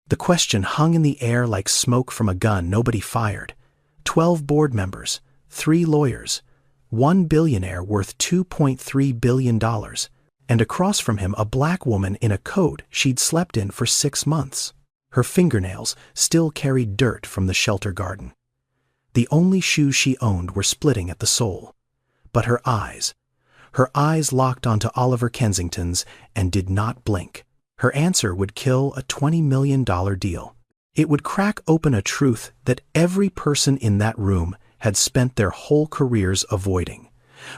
The question hung in the air like smoke from a gun nobody fired. 12 board members, 3 lawyers, 1 billionaire worth $2.3 billion, and across from him a black woman in a coat she'd slept in for 6 months. Her fingernails still carried dirt from the shelter garden. The only shoes she owned were splitting at the sole. But her eyes locked onto Oliver Kensington's and did not blink. Her answer would kill a $20 million deal. It would crack open a truth that every person in that room had spent their whole careers avoiding.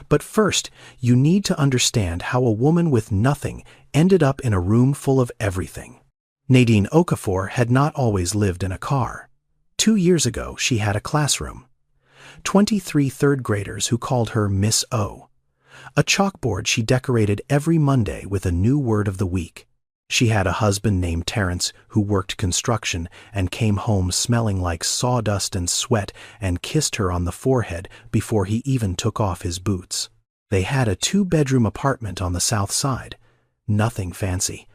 But first, you need to understand how a woman with nothing ended up in a room full of everything. Nadine Okafor had not always lived in a car. 2 years ago, she had a classroom. 23 third graders who called her Miss O. A chalkboard she decorated every Monday with a new word of the week. She had a husband named Terence who worked construction and came home smelling like sawdust and sweat and kissed her on the forehead before he even took off his boots. They had a 2-bedroom apartment on the south side. Nothing fancy,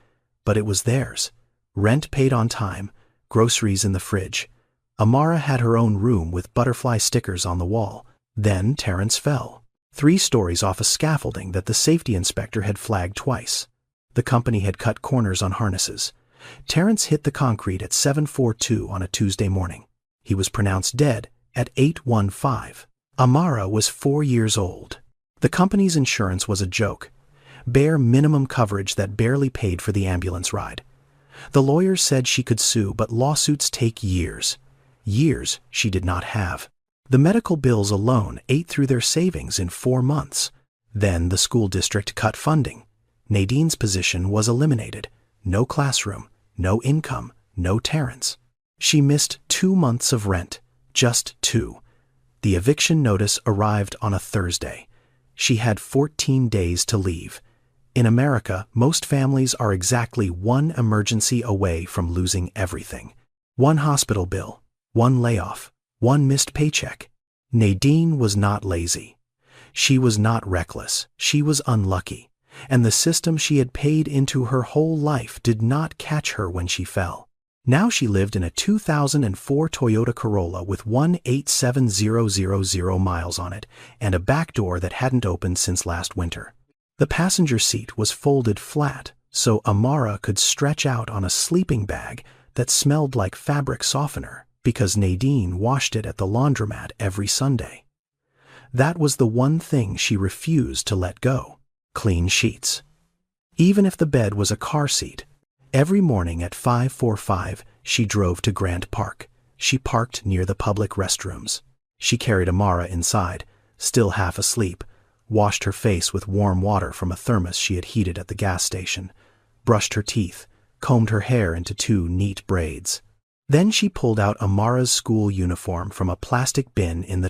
but it was theirs. Rent paid on time, groceries in the fridge. Amara had her own room with butterfly stickers on the wall. Then Terence fell. 3 stories off a scaffolding that the safety inspector had flagged twice. The company had cut corners on harnesses. Terence hit the concrete at 7:42 on a Tuesday morning. He was pronounced dead at 8:15. Amara was 4 years old. The company's insurance was a joke. Bare minimum coverage that barely paid for the ambulance ride. The lawyers said she could sue, but lawsuits take years. Years she did not have. The medical bills alone ate through their savings in 4 months. Then the school district cut funding. Nadine's position was eliminated. No classroom, no income, no Terence. She missed 2 months of rent, just 2. The eviction notice arrived on a Thursday. She had 14 days to leave. In America, most families are exactly 1 emergency away from losing everything. 1 hospital bill, 1 layoff, 1 missed paycheck. Nadine was not lazy. She was not reckless. She was unlucky. And the system she had paid into her whole life did not catch her when she fell. Now she lived in a 2004 Toyota Corolla with 187,000 miles on it and a back door that hadn't opened since last winter. The passenger seat was folded flat, so Amara could stretch out on a sleeping bag that smelled like fabric softener because Nadine washed it at the laundromat every Sunday. That was the one thing she refused to let go. Clean sheets. Even if the bed was a car seat, every morning at 5:45 she drove to Grant Park. She parked near the public restrooms. She carried Amara inside, still half asleep, washed her face with warm water from a thermos she had heated at the gas station, brushed her teeth, combed her hair into 2 neat braids. Then she pulled out Amara's school uniform from a plastic bin in the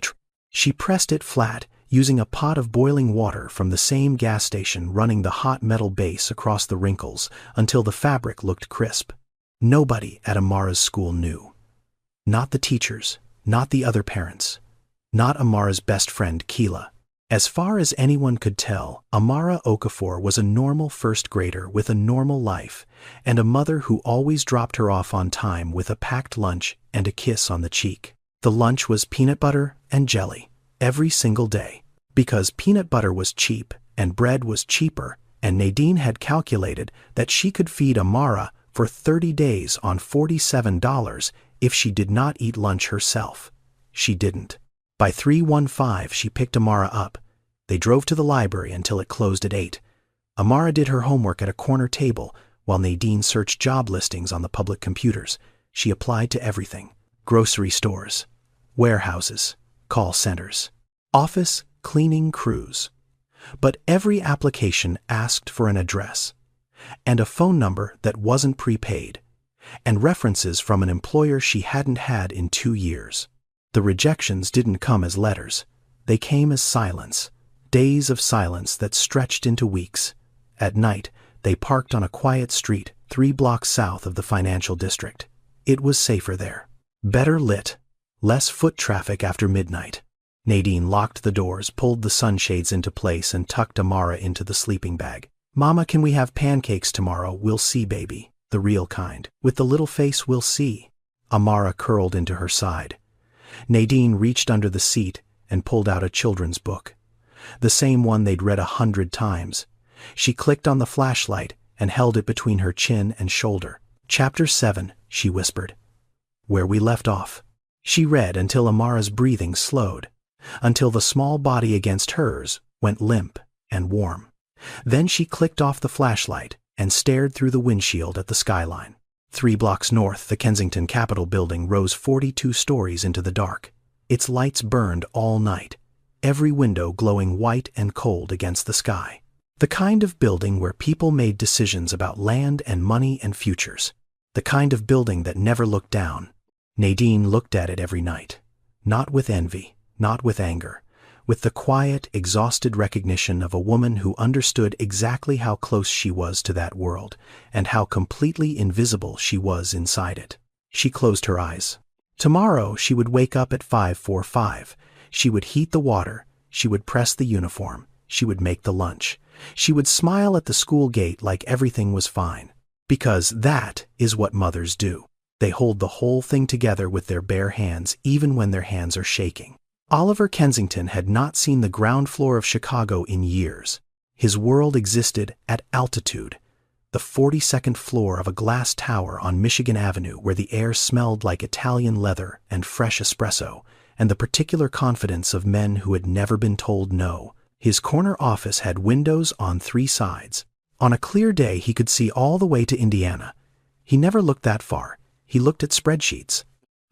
She pressed it flat, using a pot of boiling water from the same gas station running the hot metal base across the wrinkles until the fabric looked crisp. Nobody at Amara's school knew. Not the teachers, not the other parents, not Amara's best friend Keela. As far as anyone could tell, Amara Okafor was a normal first grader with a normal life and a mother who always dropped her off on time with a packed lunch and a kiss on the cheek. The lunch was peanut butter and jelly every single day. Because peanut butter was cheap and bread was cheaper, and Nadine had calculated that she could feed Amara for 30 days on $47 if she did not eat lunch herself. She didn't. By 3:15 she picked Amara up. They drove to the library until it closed at 8. Amara did her homework at a corner table while Nadine searched job listings on the public computers. She applied to everything: grocery stores, warehouses, call centers, office cleaning crews. But every application asked for an address, and a phone number that wasn't prepaid, and references from an employer she hadn't had in 2 years. The rejections didn't come as letters. They came as silence, days of silence that stretched into weeks. At night, they parked on a quiet street 3 blocks south of the financial district. It was safer there. Better lit, less foot traffic after midnight. Nadine locked the doors, pulled the sunshades into place, and tucked Amara into the sleeping bag. "Mama, can we have pancakes tomorrow? We'll see, baby." the real kind. With the little face we'll see. Amara curled into her side. Nadine reached under the seat and pulled out a children's book. The same one they'd read 100 times. She clicked on the flashlight and held it between her chin and shoulder. Chapter 7, she whispered. Where we left off. She read until Amara's breathing slowed, until the small body against hers went limp and warm. Then she clicked off the flashlight and stared through the windshield at the skyline. 3 blocks north, the Kensington Capitol building rose 42 stories into the dark. Its lights burned all night, every window glowing white and cold against the sky. The kind of building where people made decisions about land and money and futures. The kind of building that never looked down. Nadine looked at it every night. Not with envy, not with anger, with the quiet, exhausted recognition of a woman who understood exactly how close she was to that world and how completely invisible she was inside it. She closed her eyes. Tomorrow she would wake up at 5:45. She would heat the water. She would press the uniform. She would make the lunch. She would smile at the school gate like everything was fine. Because that is what mothers do. They hold the whole thing together with their bare hands, even when their hands are shaking. Oliver Kensington had not seen the ground floor of Chicago in years. His world existed at altitude, the 42nd floor of a glass tower on Michigan Avenue where the air smelled like Italian leather and fresh espresso, and the particular confidence of men who had never been told no. His corner office had windows on 3 sides. On a clear day he could see all the way to Indiana. He never looked that far. He looked at spreadsheets.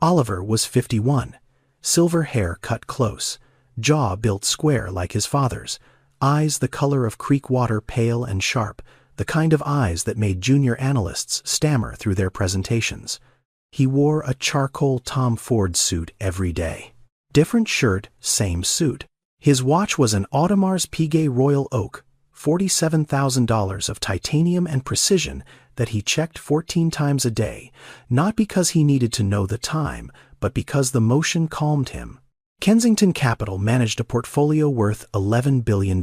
Oliver was 51. Silver hair cut close, jaw built square like his father's, eyes the color of creek water, pale and sharp, the kind of eyes that made junior analysts stammer through their presentations. He wore a charcoal Tom Ford suit every day. Different shirt, same suit. His watch was an Audemars Piguet Royal Oak, $47,000 of titanium and precision that he checked 14 times a day, not because he needed to know the time, but because the motion calmed him. Kensington Capital managed a portfolio worth $11 billion.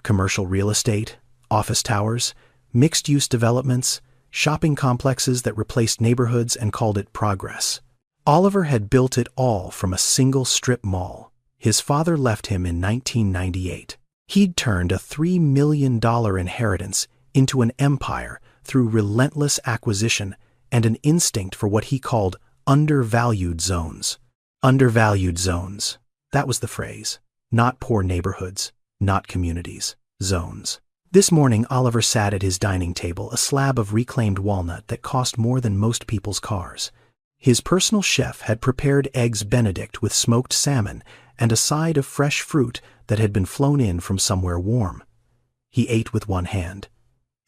Commercial real estate, office towers, mixed-use developments, shopping complexes that replaced neighborhoods and called it progress. Oliver had built it all from a single strip mall. His father left him in 1998. He'd turned a $3 million inheritance into an empire through relentless acquisition and an instinct for what he called undervalued zones. Undervalued zones. That was the phrase. Not poor neighborhoods, not communities, zones. This morning Oliver sat at his dining table, a slab of reclaimed walnut that cost more than most people's cars. His personal chef had prepared eggs Benedict with smoked salmon and a side of fresh fruit that had been flown in from somewhere warm. He ate with one hand.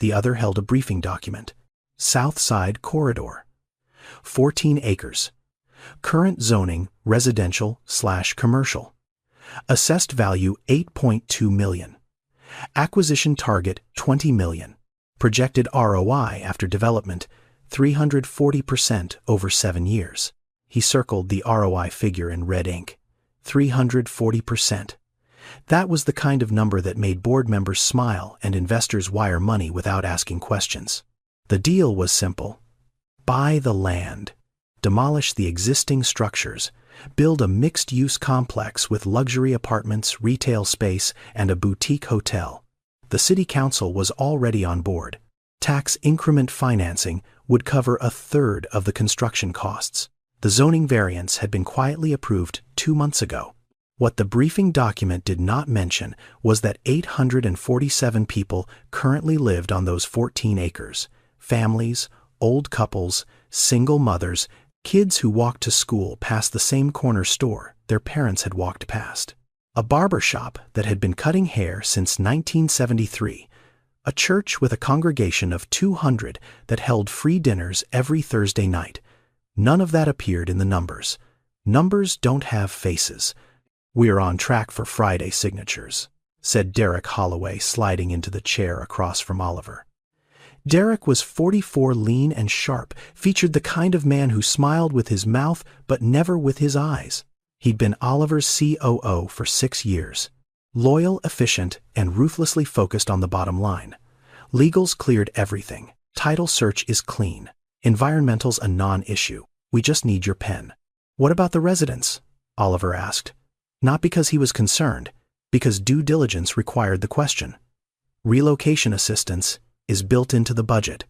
The other held a briefing document. South Side Corridor. 14 acres. Current zoning, residential/commercial. Assessed value $8.2 million. Acquisition target $20 million. Projected ROI after development 340% over 7 years. He circled the ROI figure in red ink. 340%. That was the kind of number that made board members smile and investors wire money without asking questions. The deal was simple. Buy the land, demolish the existing structures, build a mixed-use complex with luxury apartments, retail space, and a boutique hotel. The city council was already on board. Tax increment financing would cover 1/3 of the construction costs. The zoning variance had been quietly approved 2 months ago. What the briefing document did not mention was that 847 people currently lived on those 14 acres. Families, old couples, single mothers, kids who walked to school past the same corner store their parents had walked past. A barber shop that had been cutting hair since 1973. A church with a congregation of 200 that held free dinners every Thursday night. None of that appeared in the numbers. Numbers don't have faces. "We're on track for Friday signatures," said Derek Holloway, sliding into the chair across from Oliver. Derek was 44, lean and sharp, featured the kind of man who smiled with his mouth but never with his eyes. He'd been Oliver's COO for 6 years. Loyal, efficient, and ruthlessly focused on the bottom line. Legals cleared everything. Title search is clean. Environmental's a non-issue. We just need your pen. What about the residents? Oliver asked. Not because he was concerned, because due diligence required the question. Relocation assistance is built into the budget.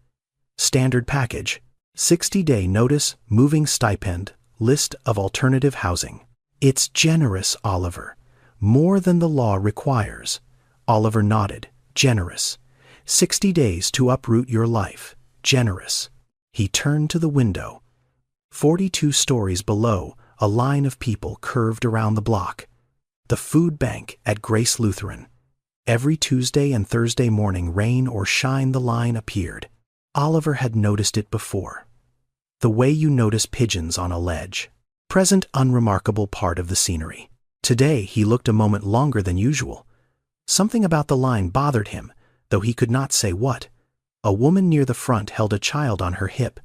Standard package. 60-day notice, moving stipend, list of alternative housing. It's generous, Oliver. More than the law requires. Oliver nodded. Generous. 60 days to uproot your life. Generous. He turned to the window. 42 stories below, a line of people curved around the block. The food bank at Grace Lutheran. Every Tuesday and Thursday morning, rain or shine, the line appeared. Oliver had noticed it before. The way you notice pigeons on a ledge. Present unremarkable part of the scenery. Today he looked a moment longer than usual. Something about the line bothered him, though he could not say what. A woman near the front held a child on her hip.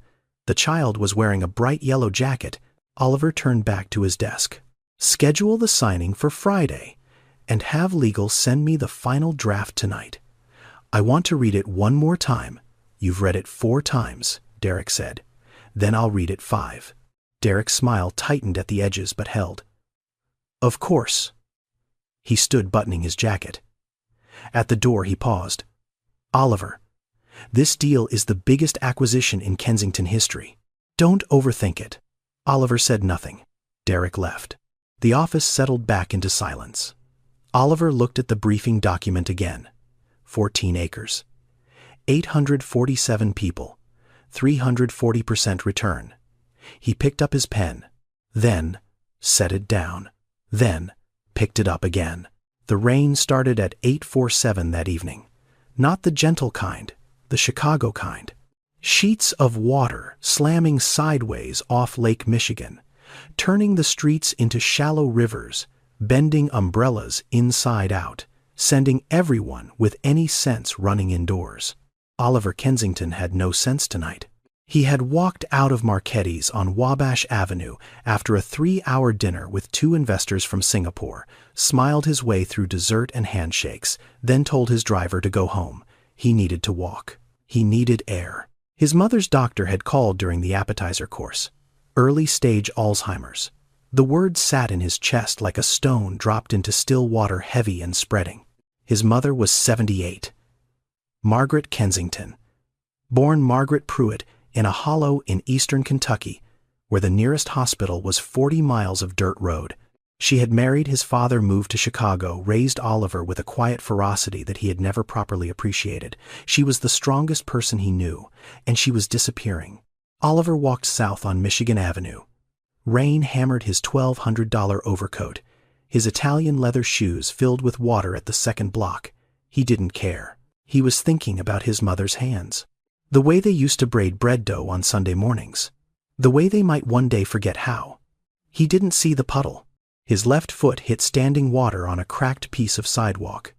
The child was wearing a bright yellow jacket. Oliver turned back to his desk. Schedule the signing for Friday, and have legal send me the final draft tonight. I want to read it one more time. You've read it 4 times, Derek said. Then I'll read it 5. Derek's smile tightened at the edges but held. Of course. He stood buttoning his jacket. At the door he paused. Oliver, this deal is the biggest acquisition in Kensington history. Don't overthink it. Oliver said nothing. Derek left. The office settled back into silence. Oliver looked at the briefing document again. 14 acres. 847 people. 340% return. He picked up his pen. Then set it down. Then picked it up again. The rain started at 8:47 that evening. Not the gentle kind, the Chicago kind. Sheets of water slamming sideways off Lake Michigan, turning the streets into shallow rivers, bending umbrellas inside out, sending everyone with any sense running indoors. Oliver Kensington had no sense tonight. He had walked out of Marchetti's on Wabash Avenue after a 3-hour dinner with 2 investors from Singapore, smiled his way through dessert and handshakes, then told his driver to go home. He needed to walk. He needed air. His mother's doctor had called during the appetizer course. Early-stage Alzheimer's. The word sat in his chest like a stone dropped into still water, heavy and spreading. His mother was 78. Margaret Kensington. Born Margaret Pruitt in a hollow in eastern Kentucky, where the nearest hospital was 40 miles of dirt road. She had married his father, moved to Chicago, raised Oliver with a quiet ferocity that he had never properly appreciated. She was the strongest person he knew, and she was disappearing. Oliver walked south on Michigan Avenue. Rain hammered his $1,200 overcoat. His Italian leather shoes filled with water at the second block. He didn't care. He was thinking about his mother's hands. The way they used to braid bread dough on Sunday mornings. The way they might one day forget how. He didn't see the puddle. His left foot hit standing water on a cracked piece of sidewalk.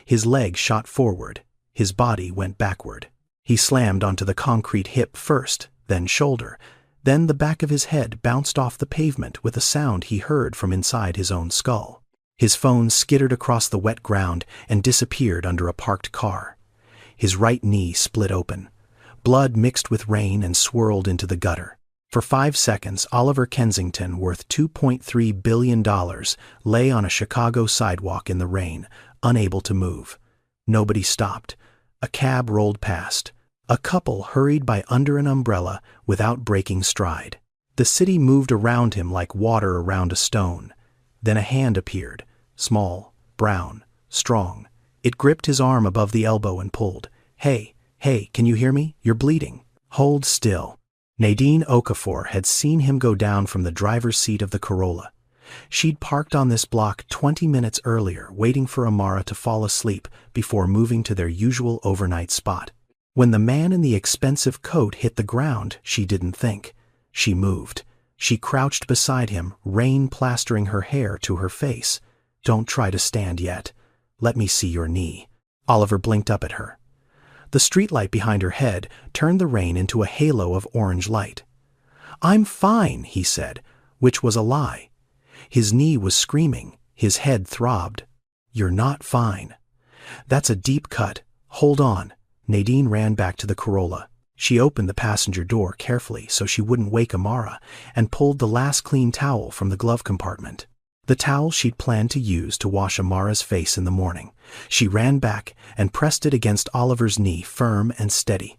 His leg shot forward. His body went backward. He slammed onto the concrete, hip first, then shoulder. Then the back of his head bounced off the pavement with a sound he heard from inside his own skull. His phone skittered across the wet ground and disappeared under a parked car. His right knee split open. Blood mixed with rain and swirled into the gutter. For 5 seconds, Oliver Kensington, worth $2.3 billion, lay on a Chicago sidewalk in the rain, unable to move. Nobody stopped. A cab rolled past. A couple hurried by under an umbrella without breaking stride. The city moved around him like water around a stone. Then a hand appeared, small, brown, strong. It gripped his arm above the elbow and pulled. Hey, can you hear me? You're bleeding. Hold still. Nadine Okafor had seen him go down from the driver's seat of the Corolla. She'd parked on this block 20 minutes earlier, waiting for Amara to fall asleep before moving to their usual overnight spot. When the man in the expensive coat hit the ground, she didn't think. She moved. She crouched beside him, rain plastering her hair to her face. Don't try to stand yet. Let me see your knee. Oliver blinked up at her. The streetlight behind her head turned the rain into a halo of orange light. I'm fine, he said, which was a lie. His knee was screaming. His head throbbed. You're not fine. That's a deep cut. Hold on. Nadine ran back to the Corolla. She opened the passenger door carefully so she wouldn't wake Amara and pulled the last clean towel from the glove compartment. The towel she'd planned to use to wash Amara's face in the morning. She ran back and pressed it against Oliver's knee, firm and steady.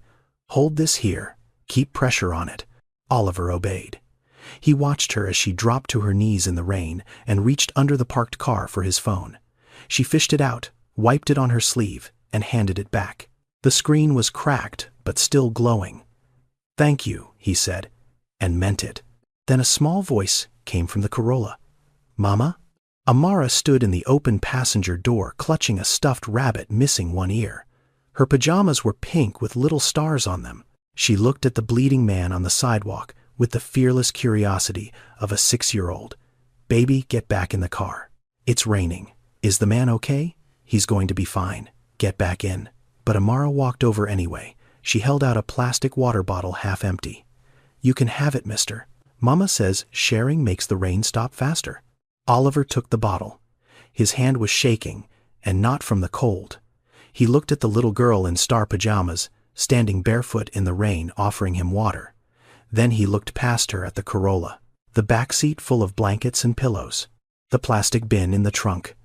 "Hold this here. Keep pressure on it." Oliver obeyed. He watched her as she dropped to her knees in the rain and reached under the parked car for his phone. She fished it out, wiped it on her sleeve, and handed it back. The screen was cracked, but still glowing. "Thank you," he said, and meant it. Then a small voice came from the Corolla. "Mama?" Amara stood in the open passenger door, clutching a stuffed rabbit missing one ear. Her pajamas were pink with little stars on them. She looked at the bleeding man on the sidewalk with the fearless curiosity of a 6-year-old. "Baby, get back in the car. It's raining. Is the man okay? He's going to be fine. Get back in." But Amara walked over anyway. She held out a plastic water bottle half empty. "You can have it, mister. Mama says sharing makes the rain stop faster." Oliver took the bottle. His hand was shaking, and not from the cold. He looked at the little girl in star pajamas, standing barefoot in the rain, offering him water. Then he looked past her at the Corolla, the back seat full of blankets and pillows, the plastic bin in the trunk,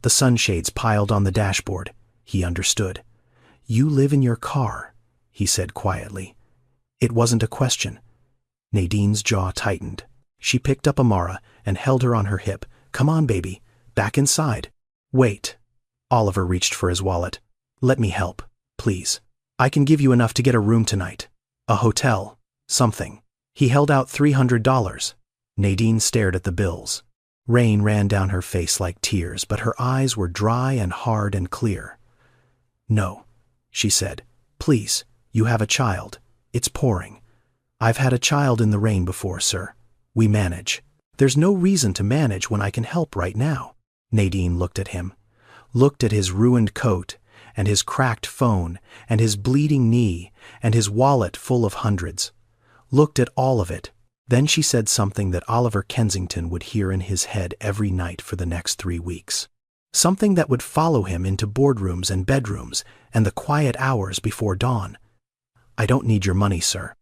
the sunshades piled on the dashboard. He understood. "You live in your car," he said quietly. It wasn't a question. Nadine's jaw tightened. She picked up Amara and held her on her hip. "Come on, baby. Back inside." "Wait." Oliver reached for his wallet. "Let me help, please. I can give you enough to get a room tonight. A hotel. Something." He held out $300. Nadine stared at the bills. Rain ran down her face like tears, but her eyes were dry and hard and clear. "No," she said. "Please, you have a child. It's pouring. I've had a child in the rain before, sir. We manage. There's no reason to manage when I can help right now." Nadine looked at him, looked at his ruined coat, and his cracked phone, and his bleeding knee, and his wallet full of hundreds. Looked at all of it. Then she said something that Oliver Kensington would hear in his head every night for the next 3 weeks. Something that would follow him into boardrooms and bedrooms and the quiet hours before dawn. "I don't need your money, sir.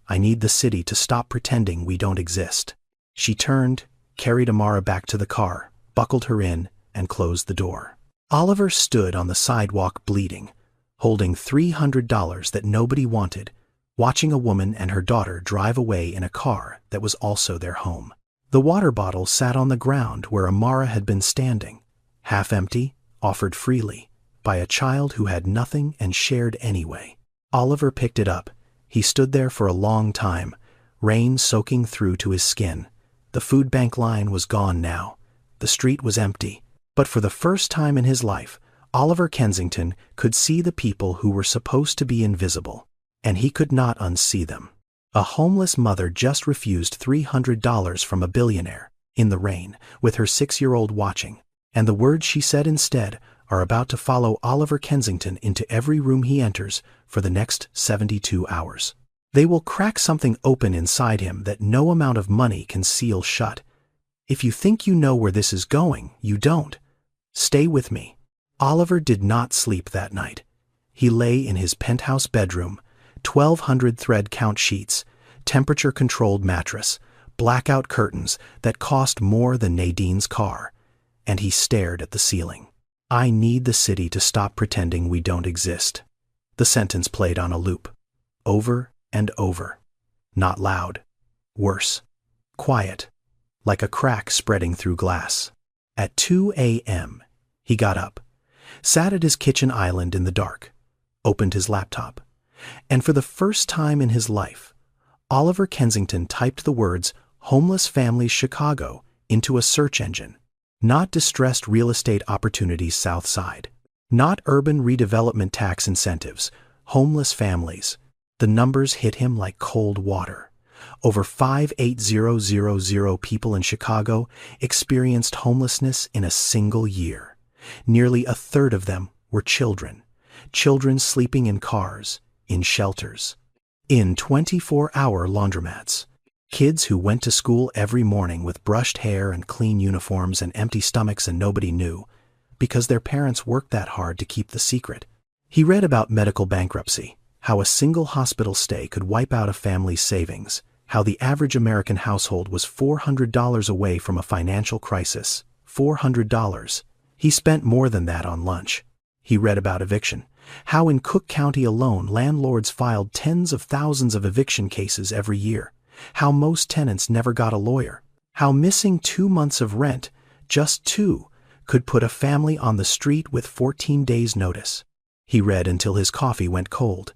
I need the city to stop pretending we don't exist." She turned, carried Amara back to the car, buckled her in, and closed the door. Oliver stood on the sidewalk bleeding, holding $300 that nobody wanted, watching a woman and her daughter drive away in a car that was also their home. The water bottle sat on the ground where Amara had been standing, half empty, offered freely, by a child who had nothing and shared anyway. Oliver picked it up. He stood there for a long time, rain soaking through to his skin. The food bank line was gone now. The street was empty. But for the first time in his life, Oliver Kensington could see the people who were supposed to be invisible, and he could not unsee them. A homeless mother just refused $300 from a billionaire, in the rain, with her 6-year-old watching, and the words she said instead are about to follow Oliver Kensington into every room he enters for the next 72 hours. They will crack something open inside him that no amount of money can seal shut. If you think you know where this is going, you don't. Stay with me. Oliver did not sleep that night. He lay in his penthouse bedroom, 1,200 thread count sheets, temperature-controlled mattress, blackout curtains that cost more than Nadine's car, and he stared at the ceiling. "I need the city to stop pretending we don't exist." The sentence played on a loop, over and over. Not loud. Worse. Quiet. Like a crack spreading through glass. At 2 a.m., he got up, sat at his kitchen island in the dark, opened his laptop, and for the first time in his life, Oliver Kensington typed the words "Homeless Families Chicago" into a search engine. Not distressed real estate opportunities South Side. Not urban redevelopment tax incentives. Homeless families. The numbers hit him like cold water. Over 580,000 people in Chicago experienced homelessness in a single year. Nearly a third of them were children. Children sleeping in cars, in shelters, in 24-hour laundromats. Kids who went to school every morning with brushed hair and clean uniforms and empty stomachs and nobody knew, because their parents worked that hard to keep the secret. He read about medical bankruptcy, how a single hospital stay could wipe out a family's savings, how the average American household was $400 away from a financial crisis. $400. He spent more than that on lunch. He read about eviction, how in Cook County alone landlords filed tens of thousands of eviction cases every year, how most tenants never got a lawyer, how missing 2 months of rent, just 2, could put a family on the street with 14 days' notice. He read until his coffee went cold.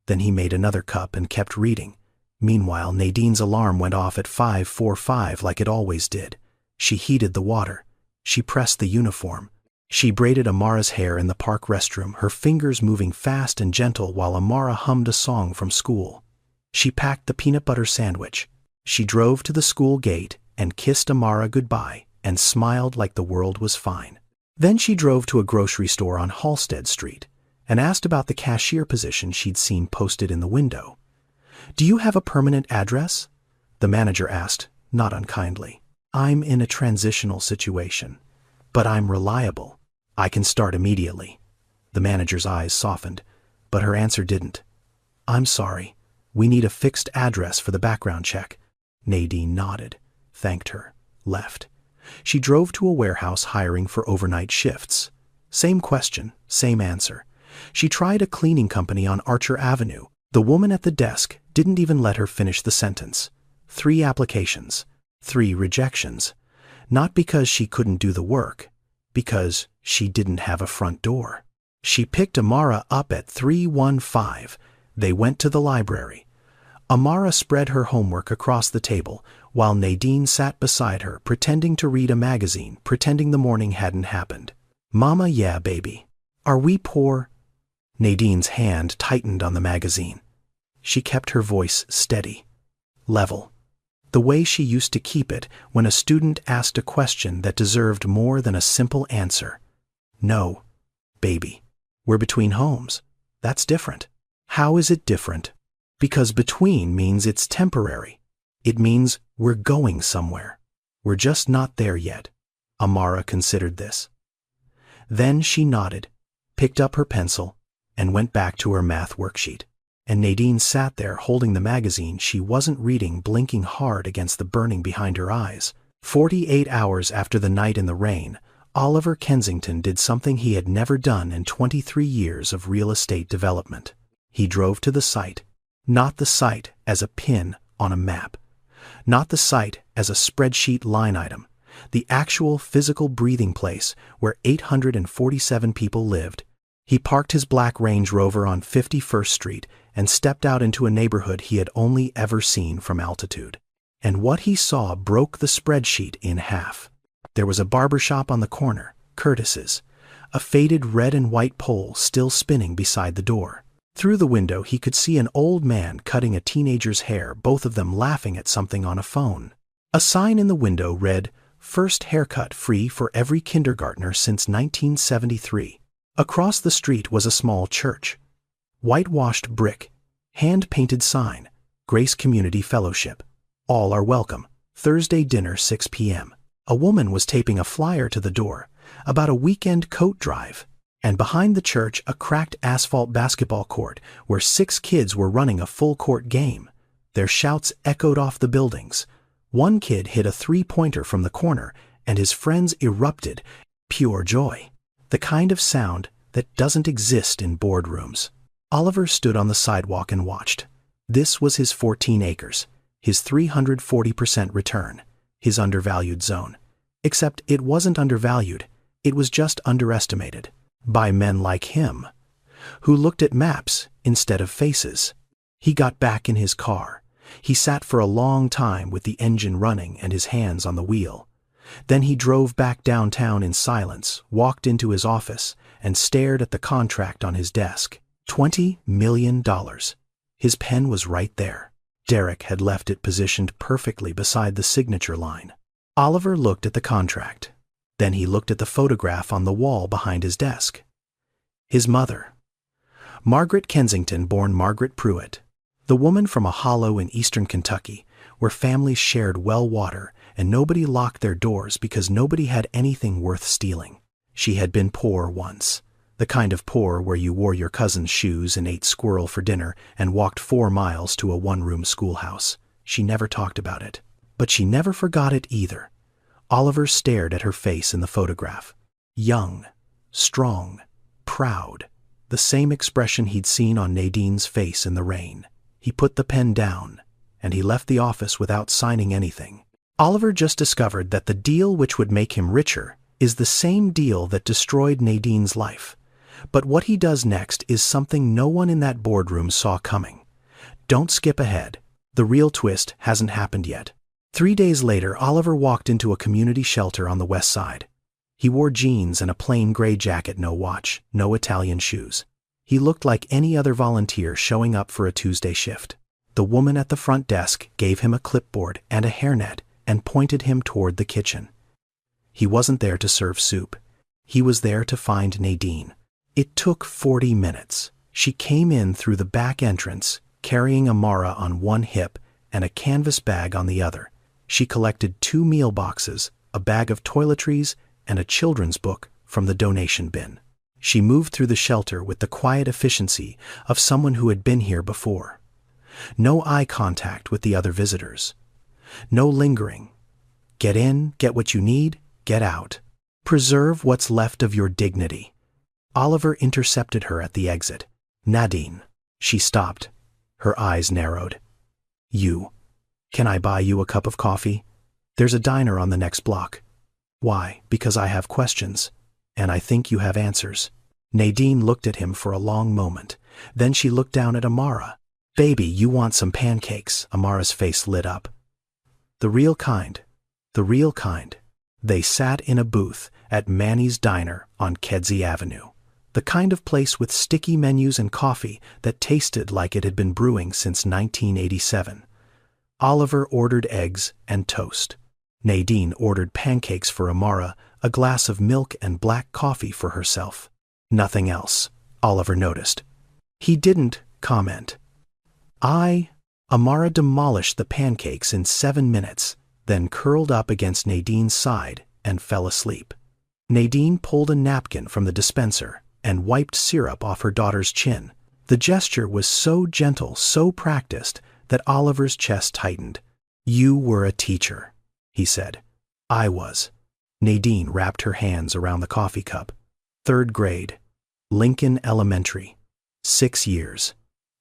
Then he made another cup and kept reading. Meanwhile, Nadine's alarm went off at 5:45 like it always did. She heated the water. She pressed the uniform. She braided Amara's hair in the park restroom, her fingers moving fast and gentle while Amara hummed a song from school. She packed the peanut butter sandwich. She drove to the school gate and kissed Amara goodbye and smiled like the world was fine. Then she drove to a grocery store on Halsted Street and asked about the cashier position she'd seen posted in the window. "Do you have a permanent address?" The manager asked, not unkindly. "I'm in a transitional situation, but I'm reliable. I can start immediately." The manager's eyes softened, but her answer didn't. "I'm sorry. We need a fixed address for the background check." Nadine nodded, thanked her, left. She drove to a warehouse hiring for overnight shifts. Same question, same answer. She tried a cleaning company on Archer Avenue. The woman at the desk didn't even let her finish the sentence. 3 applications, 3 rejections. Not because she couldn't do the work, because she didn't have a front door. She picked Amara up at 3:15. They went to the library. Amara spread her homework across the table, while Nadine sat beside her, pretending to read a magazine, pretending the morning hadn't happened. "Mama, yeah, baby. Are we poor?" Nadine's hand tightened on the magazine. She kept her voice steady, level, the way she used to keep it when a student asked a question that deserved more than a simple answer. "No, baby. We're between homes. That's different." "How is it different?" "Because between means it's temporary. It means we're going somewhere. We're just not there yet." Amara considered this. Then she nodded, picked up her pencil, and went back to her math worksheet. And Nadine sat there holding the magazine she wasn't reading, blinking hard against the burning behind her eyes. 48 hours after the night in the rain, Oliver Kensington did something he had never done in 23 years of real estate development. He drove to the site, not the site as a pin on a map, not the site as a spreadsheet line item, the actual physical breathing place where 847 people lived. He parked his black Range Rover on 51st Street and stepped out into a neighborhood he had only ever seen from altitude. And what he saw broke the spreadsheet in half. There was a barbershop on the corner, Curtis's, a faded red and white pole still spinning beside the door. Through the window he could see an old man cutting a teenager's hair, both of them laughing at something on a phone. A sign in the window read, "First haircut free for every kindergartner since 1973. Across the street was a small church. Whitewashed brick, hand-painted sign, Grace Community Fellowship. All are welcome. Thursday dinner 6 p.m. A woman was taping a flyer to the door about a weekend coat drive. And behind the church, a cracked asphalt basketball court where 6 kids were running a full-court game. Their shouts echoed off the buildings. One kid hit a 3-pointer from the corner, and his friends erupted. Pure joy. The kind of sound that doesn't exist in boardrooms. Oliver stood on the sidewalk and watched. This was his 14 acres, his 340% return, his undervalued zone. Except it wasn't undervalued, it was just underestimated. By men like him, who looked at maps instead of faces. He got back in his car. He sat for a long time with the engine running and his hands on the wheel. Then he drove back downtown in silence, walked into his office, and stared at the contract on his desk. $20 million. His pen was right there. Derek had left it positioned perfectly beside the signature line. Oliver looked at the contract. Then he looked at the photograph on the wall behind his desk. His mother. Margaret Kensington, born Margaret Pruitt. The woman from a hollow in eastern Kentucky, where families shared well water and nobody locked their doors because nobody had anything worth stealing. She had been poor once. The kind of poor where you wore your cousin's shoes and ate squirrel for dinner and walked 4 miles to a one-room schoolhouse. She never talked about it. But she never forgot it either. Oliver stared at her face in the photograph. Young, strong, proud. The same expression he'd seen on Nadine's face in the rain. He put the pen down, and he left the office without signing anything. Oliver just discovered that the deal which would make him richer is the same deal that destroyed Nadine's life. But what he does next is something no one in that boardroom saw coming. Don't skip ahead. The real twist hasn't happened yet. 3 days later, Oliver walked into a community shelter on the west side. He wore jeans and a plain gray jacket, no watch, no Italian shoes. He looked like any other volunteer showing up for a Tuesday shift. The woman at the front desk gave him a clipboard and a hairnet and pointed him toward the kitchen. He wasn't there to serve soup. He was there to find Nadine. It took 40 minutes. She came in through the back entrance, carrying Amara on one hip and a canvas bag on the other. She collected 2 meal boxes, a bag of toiletries, and a children's book from the donation bin. She moved through the shelter with the quiet efficiency of someone who had been here before. No eye contact with the other visitors. No lingering. Get in, get what you need, get out. Preserve what's left of your dignity. Oliver intercepted her at the exit. Nadine. She stopped. Her eyes narrowed. You. Can I buy you a cup of coffee? There's a diner on the next block. Why? Because I have questions. And I think you have answers. Nadine looked at him for a long moment. Then she looked down at Amara. Baby, you want some pancakes? Amara's face lit up. The real kind. The real kind. They sat in a booth at Manny's Diner on Kedzie Avenue. The kind of place with sticky menus and coffee that tasted like it had been brewing since 1987. Oliver ordered eggs and toast. Nadine ordered pancakes for Amara, a glass of milk and black coffee for herself. Nothing else, Oliver noticed. He didn't comment. Amara demolished the pancakes in 7 minutes, then curled up against Nadine's side and fell asleep. Nadine pulled a napkin from the dispenser and wiped syrup off her daughter's chin. The gesture was so gentle, so practiced, that Oliver's chest tightened. You were a teacher, he said. I was. Nadine wrapped her hands around the coffee cup. 3rd grade. Lincoln Elementary. 6 years.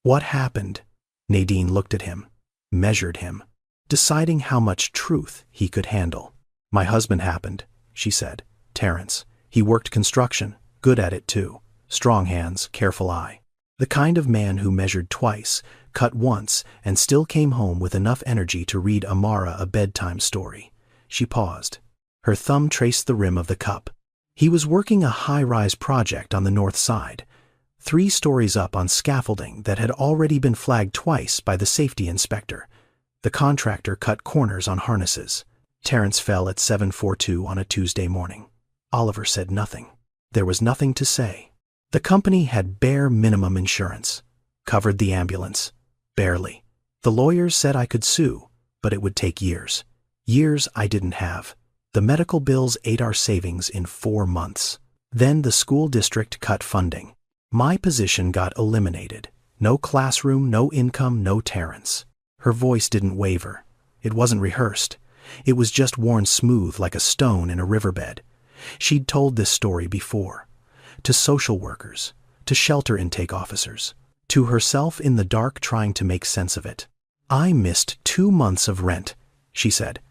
What happened? Nadine looked at him, measured him, deciding how much truth he could handle. My husband happened, she said. Terrence. He worked construction, good at it too. Strong hands, careful eye. The kind of man who measured twice, cut once, and still came home with enough energy to read Amara a bedtime story. She paused. Her thumb traced the rim of the cup. He was working a high-rise project on the north side, 3 stories up on scaffolding that had already been flagged twice by the safety inspector. The contractor cut corners on harnesses. Terrence fell at 7:42 on a Tuesday morning. Oliver said nothing. There was nothing to say. The company had bare minimum insurance. Covered the ambulance. Barely. The lawyers said I could sue, but it would take years. Years I didn't have. The medical bills ate our savings in 4 months. Then the school district cut funding. My position got eliminated. No classroom, no income, no Terrence. Her voice didn't waver. It wasn't rehearsed. It was just worn smooth like a stone in a riverbed. She'd told this story before. To social workers, to shelter intake officers, to herself in the dark trying to make sense of it. I missed 2 months of rent, she said.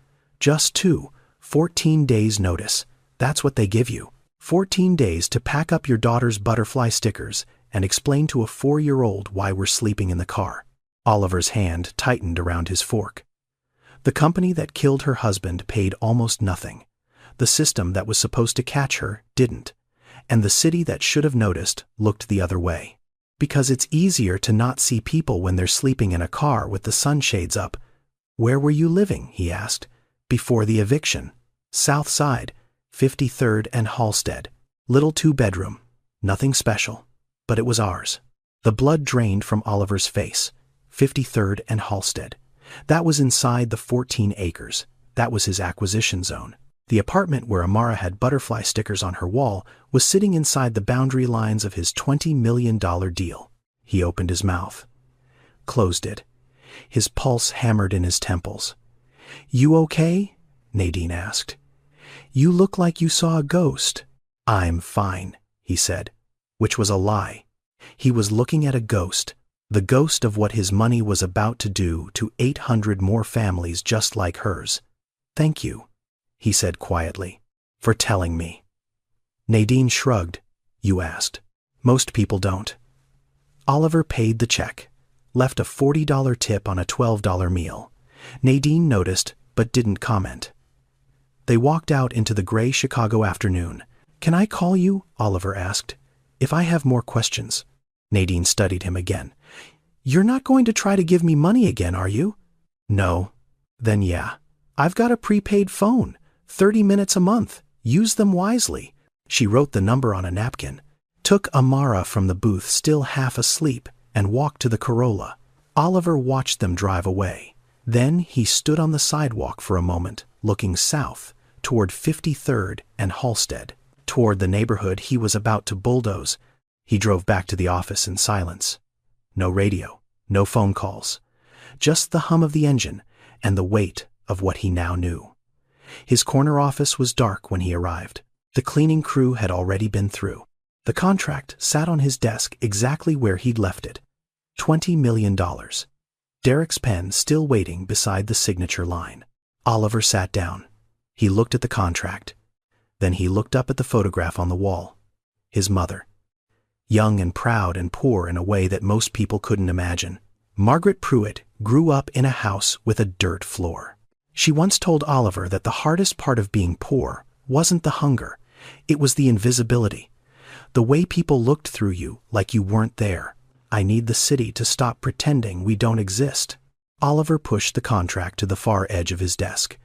Just 2, 14 days notice. That's what they give you. 14 days to pack up your daughter's butterfly stickers and explain to a 4-year-old why we're sleeping in the car. Oliver's hand tightened around his fork. The company that killed her husband paid almost nothing. The system that was supposed to catch her didn't. And the city that should have noticed looked the other way. Because it's easier to not see people when they're sleeping in a car with the sunshades up. Where were you living, he asked, before the eviction? South Side, 53rd and Halstead. Little 2-bedroom. Nothing special. But it was ours. The blood drained from Oliver's face. 53rd and Halstead. That was inside the 14 acres. That was his acquisition zone. The apartment where Amara had butterfly stickers on her wall was sitting inside the boundary lines of his $20 million deal. He opened his mouth, closed it. His pulse hammered in his temples. "You okay?" Nadine asked. "You look like you saw a ghost." "I'm fine," he said, which was a lie. He was looking at a ghost, the ghost of what his money was about to do to 800 more families just like hers. "Thank you," he said quietly, "for telling me." Nadine shrugged. "You asked. Most people don't." Oliver paid the check, left a $40 tip on a $12 meal. Nadine noticed, but didn't comment. They walked out into the gray Chicago afternoon. "Can I call you?" Oliver asked. "If I have more questions." Nadine studied him again. "You're not going to try to give me money again, are you?" "No." "Then yeah. I've got a prepaid phone. 30 minutes a month. Use them wisely." She wrote the number on a napkin, took Amara from the booth still half asleep, and walked to the Corolla. Oliver watched them drive away. Then he stood on the sidewalk for a moment, looking south, toward 53rd and Halsted, toward the neighborhood he was about to bulldoze. He drove back to the office in silence. No radio, no phone calls, just the hum of the engine and the weight of what he now knew. His corner office was dark when he arrived. The cleaning crew had already been through. The contract sat on his desk exactly where he'd left it. $20 million. Derek's pen still waiting beside the signature line. Oliver sat down. He looked at the contract. Then he looked up at the photograph on the wall. His mother. Young and proud and poor in a way that most people couldn't imagine. Margaret Pruitt grew up in a house with a dirt floor. She once told Oliver that the hardest part of being poor wasn't the hunger, it was the invisibility. The way people looked through you like you weren't there. "I need the city to stop pretending we don't exist." Oliver pushed the contract to the far edge of his desk.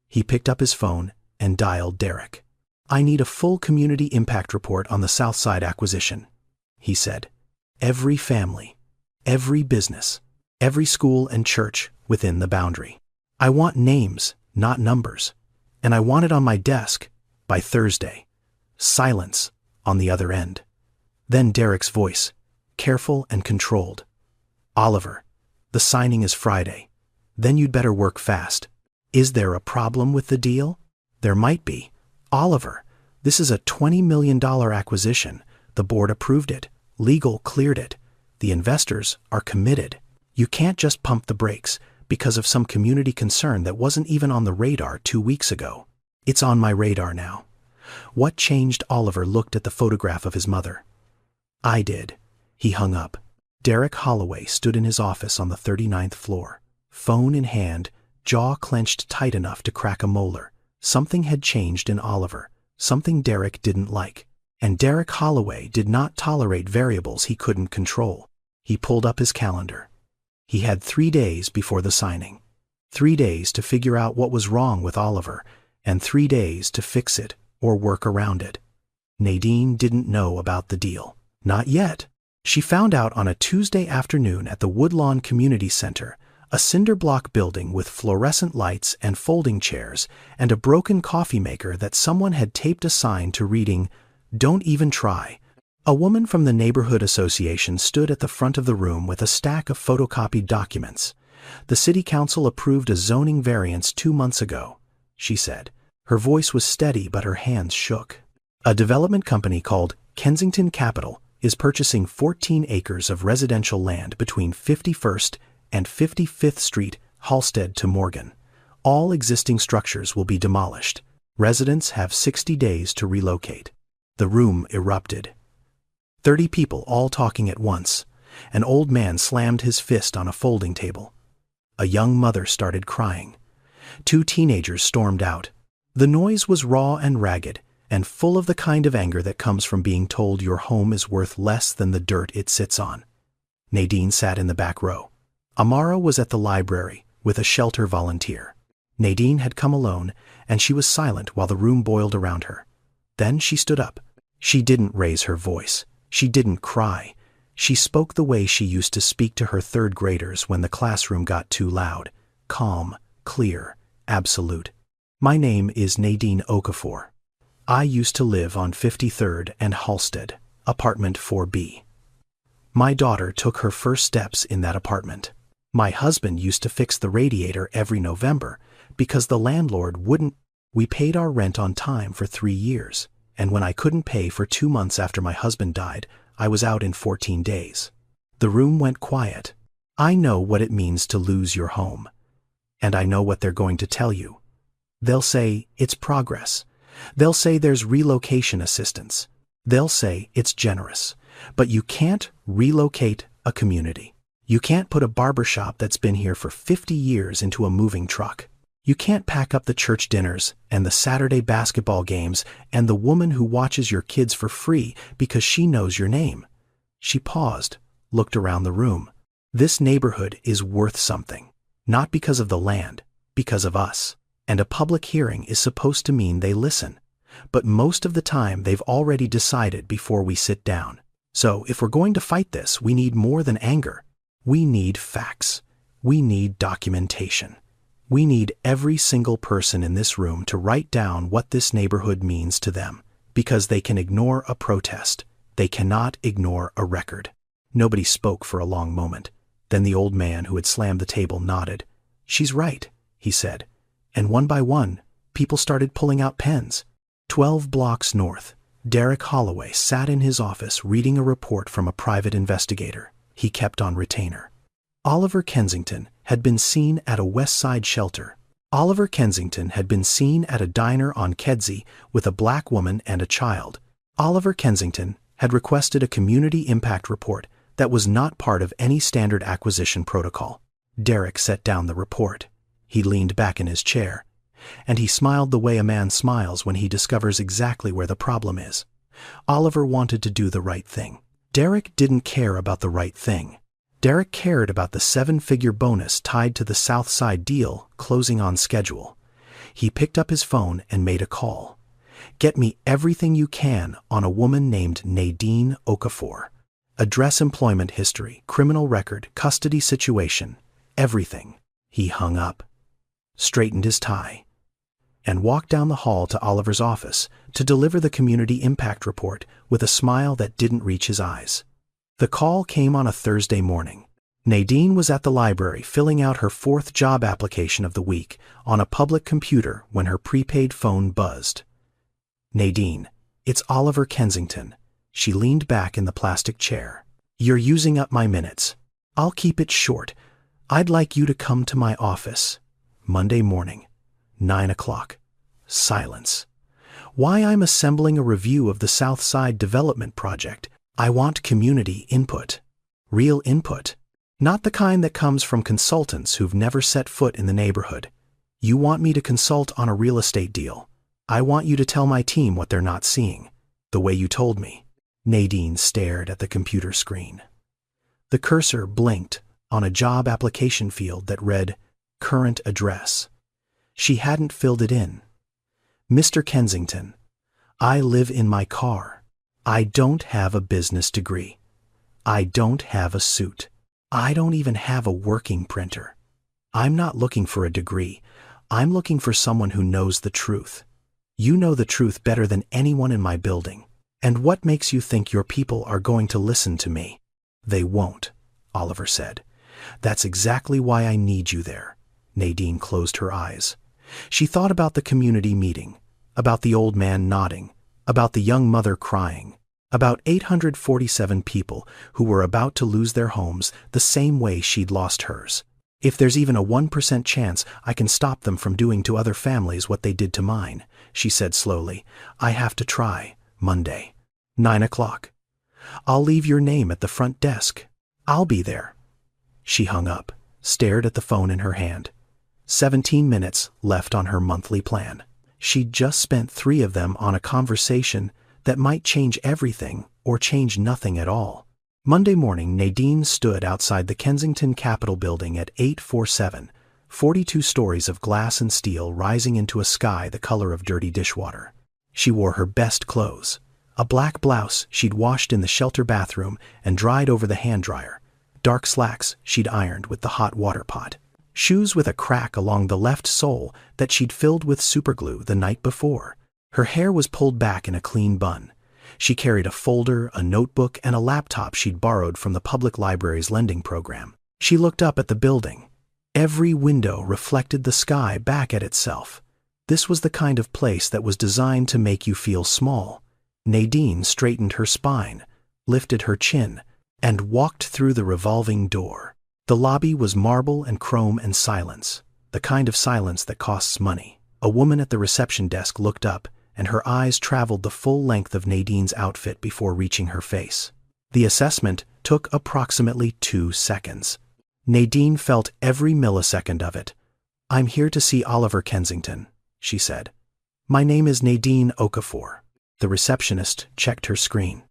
He picked up his phone and dialed Derek. "I need a full community impact report on the Southside acquisition," he said. "Every family, every business, every school and church within the boundary. I want names, not numbers. And I want it on my desk by Thursday." Silence on the other end. Then Derek's voice, careful and controlled. "Oliver, the signing is Friday. Then you'd better work fast. Is there a problem with the deal?" "There might be." "Oliver, this is a $20 million acquisition. The board approved it. Legal cleared it. The investors are committed. You can't just pump the brakes because of some community concern that wasn't even on the radar 2 weeks ago. It's on my radar now." What changed? Oliver looked at the photograph of his mother. "I did." He hung up. Derek Holloway stood in his office on the 39th floor, phone in hand, jaw clenched tight enough to crack a molar. Something had changed in Oliver, something Derek didn't like. And Derek Holloway did not tolerate variables he couldn't control. He pulled up his calendar. He had 3 days before the signing. 3 days to figure out what was wrong with Oliver, and 3 days to fix it or work around it. Nadine didn't know about the deal. Not yet. She found out on a Tuesday afternoon at the Woodlawn Community Center, a cinder block building with fluorescent lights and folding chairs and a broken coffee maker that someone had taped a sign to reading, "Don't even try." A woman from the neighborhood association stood at the front of the room with a stack of photocopied documents. "The city council approved a zoning variance 2 months ago," she said. Her voice was steady, but her hands shook. "A development company called Kensington Capital is purchasing 14 acres of residential land between 51st and 55th Street, Halsted to Morgan. All existing structures will be demolished. Residents have 60 days to relocate." The room erupted. 30 people all talking at once. An old man slammed his fist on a folding table. A young mother started crying. 2 teenagers stormed out. The noise was raw and ragged, and full of the kind of anger that comes from being told your home is worth less than the dirt it sits on. Nadine sat in the back row. Amara was at the library with a shelter volunteer. Nadine had come alone, and she was silent while the room boiled around her. Then she stood up. She didn't raise her voice. She didn't cry. She spoke the way she used to speak to her third graders when the classroom got too loud. Calm, clear, absolute. My name is Nadine Okafor. I used to live on 53rd and Halsted, apartment 4B. My daughter took her first steps in that apartment. My husband used to fix the radiator every November because the landlord wouldn't. We paid our rent on time for 3 years, and when I couldn't pay for 2 months after my husband died, I was out in 14 days. The room went quiet. I know what it means to lose your home. And I know what they're going to tell you. They'll say it's progress. They'll say there's relocation assistance. They'll say it's generous. But you can't relocate a community. You can't put a barbershop that's been here for 50 years into a moving truck. You can't pack up the church dinners and the Saturday basketball games and the woman who watches your kids for free because she knows your name. She paused, looked around the room. This neighborhood is worth something. Not because of the land, because of us. And a public hearing is supposed to mean they listen. But most of the time they've already decided before we sit down. So if we're going to fight this, we need more than anger. We need facts. We need documentation. We need every single person in this room to write down what this neighborhood means to them, because they can ignore a protest. They cannot ignore a record. Nobody spoke for a long moment. Then the old man who had slammed the table nodded. "She's right," he said. And one by one, people started pulling out pens. 12 blocks north, Derek Holloway sat in his office reading a report from a private investigator. He kept on retainer. Oliver Kensington had been seen at a West Side shelter. Oliver Kensington had been seen at a diner on Kedzie with a black woman and a child. Oliver Kensington had requested a community impact report that was not part of any standard acquisition protocol. Derek set down the report. He leaned back in his chair, and he smiled the way a man smiles when he discovers exactly where the problem is. Oliver wanted to do the right thing. Derek didn't care about the right thing. Derek cared about the 7-figure bonus tied to the South Side deal closing on schedule. He picked up his phone and made a call. "Get me everything you can on a woman named Nadine Okafor. Address, employment history, criminal record, custody situation, everything." He hung up, straightened his tie, and walked down the hall to Oliver's office to deliver the community impact report with a smile that didn't reach his eyes. The call came on a Thursday morning. Nadine was at the library filling out her 4th job application of the week on a public computer when her prepaid phone buzzed. "Nadine, it's Oliver Kensington." She leaned back in the plastic chair. "You're using up my minutes. I'll keep it short. I'd like you to come to my office. Monday morning, 9 o'clock. Silence. Why I'm assembling a review of the South Side Development Project. I want community input. Real input. Not the kind that comes from consultants who've never set foot in the neighborhood. You want me to consult on a real estate deal. I want you to tell my team what they're not seeing, the way you told me." Nadine stared at the computer screen. The cursor blinked on a job application field that read, "Current address." She hadn't filled it in. "Mr. Kensington, I live in my car. I don't have a business degree. I don't have a suit. I don't even have a working printer. I'm not looking for a degree. I'm looking for someone who knows the truth. You know the truth better than anyone in my building. And what makes you think your people are going to listen to me?" "They won't," Oliver said. "That's exactly why I need you there." Nadine closed her eyes. She thought about the community meeting, about the old man nodding, about the young mother crying, about 847 people who were about to lose their homes the same way she'd lost hers. "If there's even a 1% chance I can stop them from doing to other families what they did to mine," she said slowly, "I have to try. Monday, 9 o'clock. I'll leave your name at the front desk. I'll be there." She hung up, stared at the phone in her hand. 17 minutes left on her monthly plan. She'd just spent 3 of them on a conversation that might change everything or change nothing at all. Monday morning, Nadine stood outside the Kensington Capitol building at 847, 42 stories of glass and steel rising into a sky the color of dirty dishwater. She wore her best clothes, a black blouse she'd washed in the shelter bathroom and dried over the hand dryer, dark slacks she'd ironed with the hot water pot. shoes with a crack along the left sole that she'd filled with superglue the night before. Her hair was pulled back in a clean bun. She carried a folder, a notebook, and a laptop she'd borrowed from the public library's lending program. She looked up at the building. Every window reflected the sky back at itself. This was the kind of place that was designed to make you feel small. Nadine straightened her spine, lifted her chin, and walked through the revolving door. The lobby was marble and chrome and silence, the kind of silence that costs money. A woman at the reception desk looked up, and her eyes traveled the full length of Nadine's outfit before reaching her face. The assessment took approximately 2 seconds. Nadine felt every millisecond of it. "I'm here to see Oliver Kensington," she said. "My name is Nadine Okafor." The receptionist checked her screen.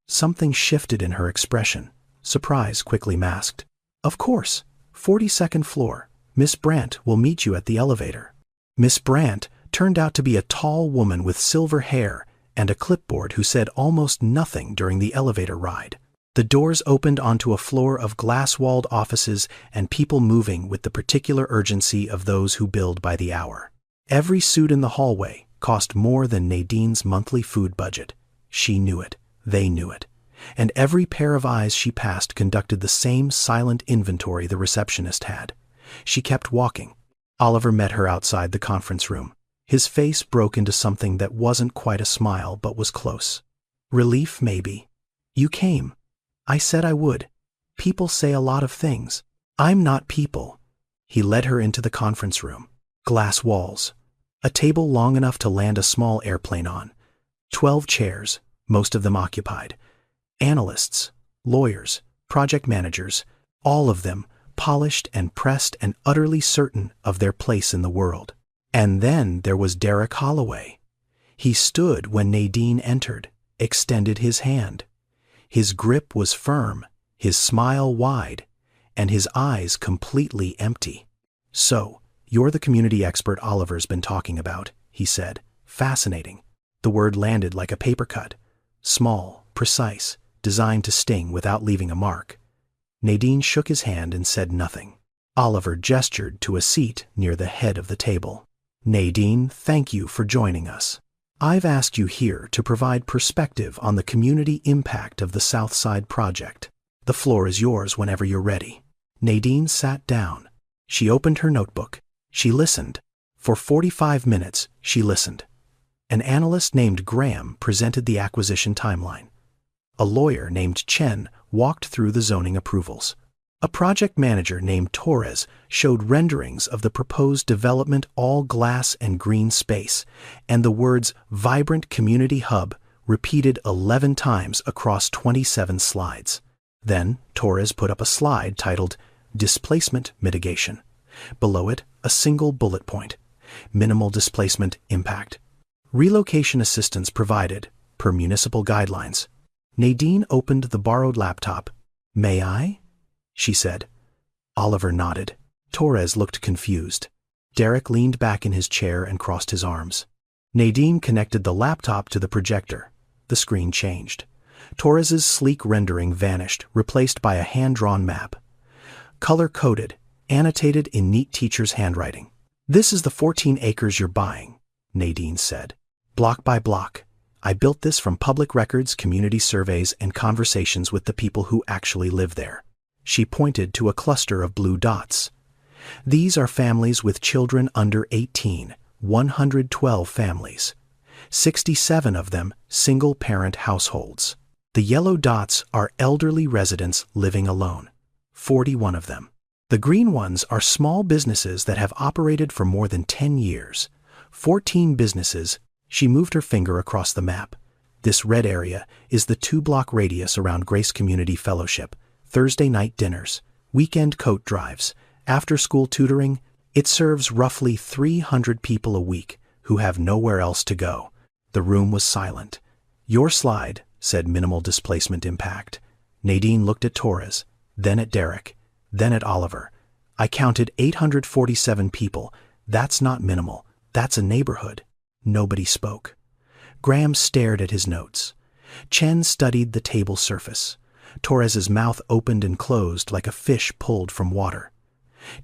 Something shifted in her expression, surprise quickly masked. "Of course, 42nd floor. Miss Brandt will meet you at the elevator." Miss Brandt turned out to be a tall woman with silver hair and a clipboard who said almost nothing during the elevator ride. The doors opened onto a floor of glass-walled offices and people moving with the particular urgency of those who build by the hour. Every suit in the hallway cost more than Nadine's monthly food budget. She knew it. They knew it. And every pair of eyes she passed conducted the same silent inventory the receptionist had. She kept walking. Oliver met her outside the conference room. His face broke into something that wasn't quite a smile but was close. Relief, maybe. "You came. I said I would. People say a lot of things. I'm not people." He led her into the conference room. Glass walls. A table long enough to land a small airplane on. 12 chairs, most of them occupied. Analysts, lawyers, project managers, all of them polished and pressed and utterly certain of their place in the world. And then there was Derek Holloway. He stood when Nadine entered, extended his hand. His grip was firm, his smile wide, and his eyes completely empty. "So, you're the community expert Oliver's been talking about," he said. "Fascinating." The word landed like a paper cut. Small, precise, designed to sting without leaving a mark. Nadine shook his hand and said nothing. Oliver gestured to a seat near the head of the table. "Nadine, thank you for joining us. I've asked you here to provide perspective on the community impact of the South Side project. The floor is yours whenever you're ready." Nadine sat down. She opened her notebook. She listened. For 45 minutes, she listened. An analyst named Graham presented the acquisition timeline. A lawyer named Chen walked through the zoning approvals. A project manager named Torres showed renderings of the proposed development all glass and green space, and the words "Vibrant Community Hub" repeated 11 times across 27 slides. Then Torres put up a slide titled "Displacement Mitigation." Below it, a single bullet point: minimal displacement impact. Relocation assistance provided, per municipal guidelines. Nadine opened the borrowed laptop. "May I?" she said. Oliver nodded. Torres looked confused. Derek leaned back in his chair and crossed his arms. Nadine connected the laptop to the projector. The screen changed. Torres's sleek rendering vanished, replaced by a hand-drawn map. Color-coded, annotated in neat teacher's handwriting. "This is the 14 acres you're buying," Nadine said. "Block by block. I built this from public records, community surveys, and conversations with the people who actually live there." She pointed to a cluster of blue dots. "These are families with children under 18, 112 families. 67 of them single-parent households. The yellow dots are elderly residents living alone, 41 of them. The green ones are small businesses that have operated for more than 10 years, 14 businesses." She moved her finger across the map. "This red area is the 2-block radius around Grace Community Fellowship, Thursday night dinners, weekend coat drives, after-school tutoring. It serves roughly 300 people a week who have nowhere else to go." The room was silent. "Your slide said minimal displacement impact." Nadine looked at Torres, then at Derek, then at Oliver. "I counted 847 people. That's not minimal. That's a neighborhood." Nobody spoke. Graham stared at his notes. Chen studied the table surface. Torres's mouth opened and closed like a fish pulled from water.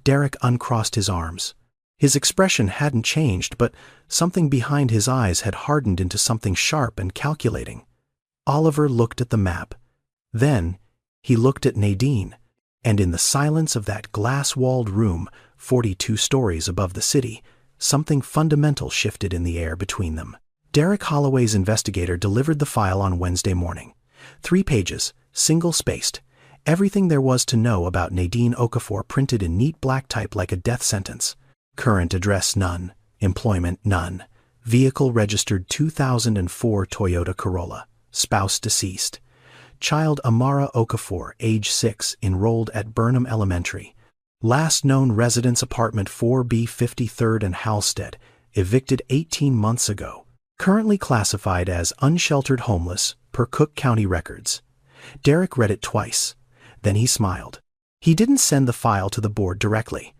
Derek uncrossed his arms. His expression hadn't changed, but something behind his eyes had hardened into something sharp and calculating. Oliver looked at the map. Then, he looked at Nadine, and in the silence of that glass-walled room, 42 stories above the city, something fundamental shifted in the air between them. Derek Holloway's investigator delivered the file on Wednesday morning. 3 pages, single-spaced. Everything there was to know about Nadine Okafor printed in neat black type like a death sentence. Current address none. Employment none. Vehicle registered 2004 Toyota Corolla. Spouse deceased. Child Amara Okafor, age 6, enrolled at Burnham Elementary. Last known residence apartment 4B 53rd and Halstead, evicted 18 months ago. Currently classified as unsheltered homeless per Cook County records. Derek read it twice. Then he smiled. He didn't send the file to the board directly.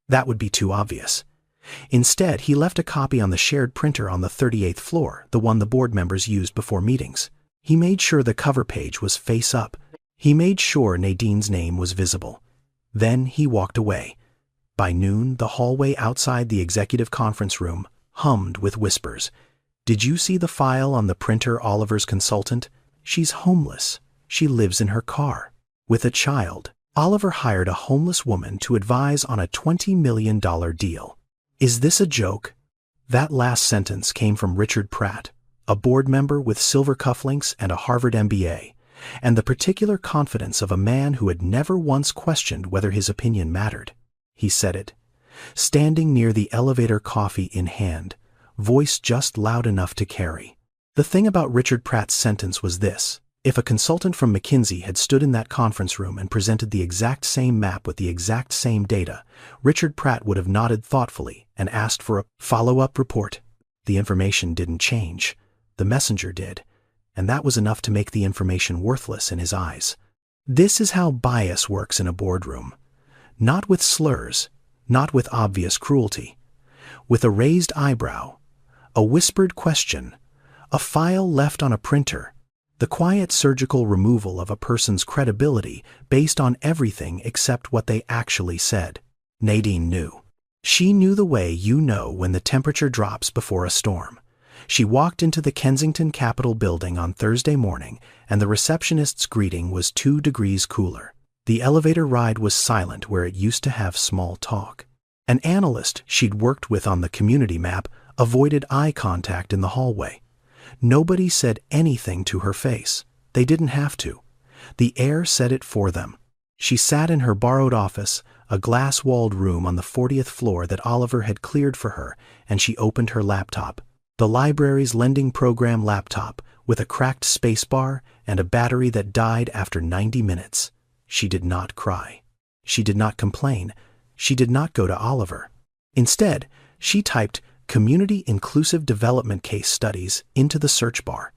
That would be too obvious. Instead, he left a copy on the shared printer on the 38th floor, the one the board members used before meetings. He made sure the cover page was face up. He made sure Nadine's name was visible. Then he walked away. By noon, the hallway outside the executive conference room hummed with whispers. "Did you see the file on the printer, Oliver's consultant? She's homeless. She lives in her car. With a child." Oliver hired a homeless woman to advise on a $20 million deal. Is this a joke? That last sentence came from Richard Pratt, a board member with silver cufflinks and a Harvard MBA, and the particular confidence of a man who had never once questioned whether his opinion mattered. He said it, standing near the elevator, coffee in hand, voice just loud enough to carry. The thing about Richard Pratt's sentence was this: if a consultant from McKinsey had stood in that conference room and presented the exact same map with the exact same data, Richard Pratt would have nodded thoughtfully and asked for a follow-up report. The information didn't change. The messenger did, and that was enough to make the information worthless in his eyes. This is how bias works in a boardroom. Not with slurs, not with obvious cruelty. With a raised eyebrow, a whispered question, a file left on a printer, the quiet surgical removal of a person's credibility based on everything except what they actually said. Nadine knew. She knew the way you know when the temperature drops before a storm. She walked into the Kensington Capitol building on Thursday morning, and the receptionist's greeting was 2 degrees cooler. The elevator ride was silent where it used to have small talk. An analyst she'd worked with on the community map avoided eye contact in the hallway. Nobody said anything to her face. They didn't have to. The air said it for them. She sat in her borrowed office, a glass-walled room on the 40th floor that Oliver had cleared for her, and she opened her laptop. The library's lending program laptop, with a cracked spacebar and a battery that died after 90 minutes. She did not cry. She did not complain. She did not go to Oliver. Instead, she typed Community Inclusive Development Case Studies into the search bar.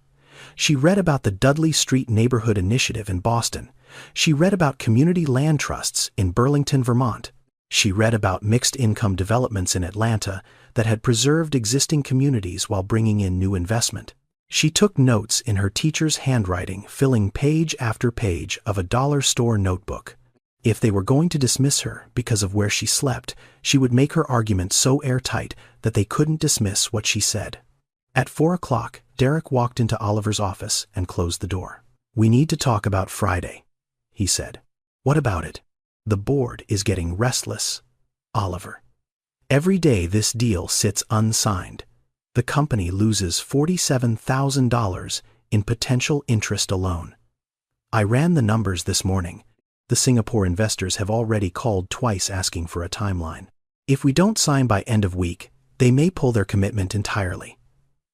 She read about the Dudley Street Neighborhood Initiative in Boston. She read about community land trusts in Burlington, Vermont. She read about mixed-income developments in Atlanta that had preserved existing communities while bringing in new investment. She took notes in her teacher's handwriting, filling page after page of a dollar store notebook. If they were going to dismiss her because of where she slept, she would make her argument so airtight that they couldn't dismiss what she said. At 4 o'clock, Derek walked into Oliver's office and closed the door. "We need to talk about Friday," he said. "What about it?" "The board is getting restless, Oliver. Every day this deal sits unsigned. The company loses $47,000 in potential interest alone. I ran the numbers this morning. The Singapore investors have already called twice asking for a timeline. If we don't sign by end of week, they may pull their commitment entirely."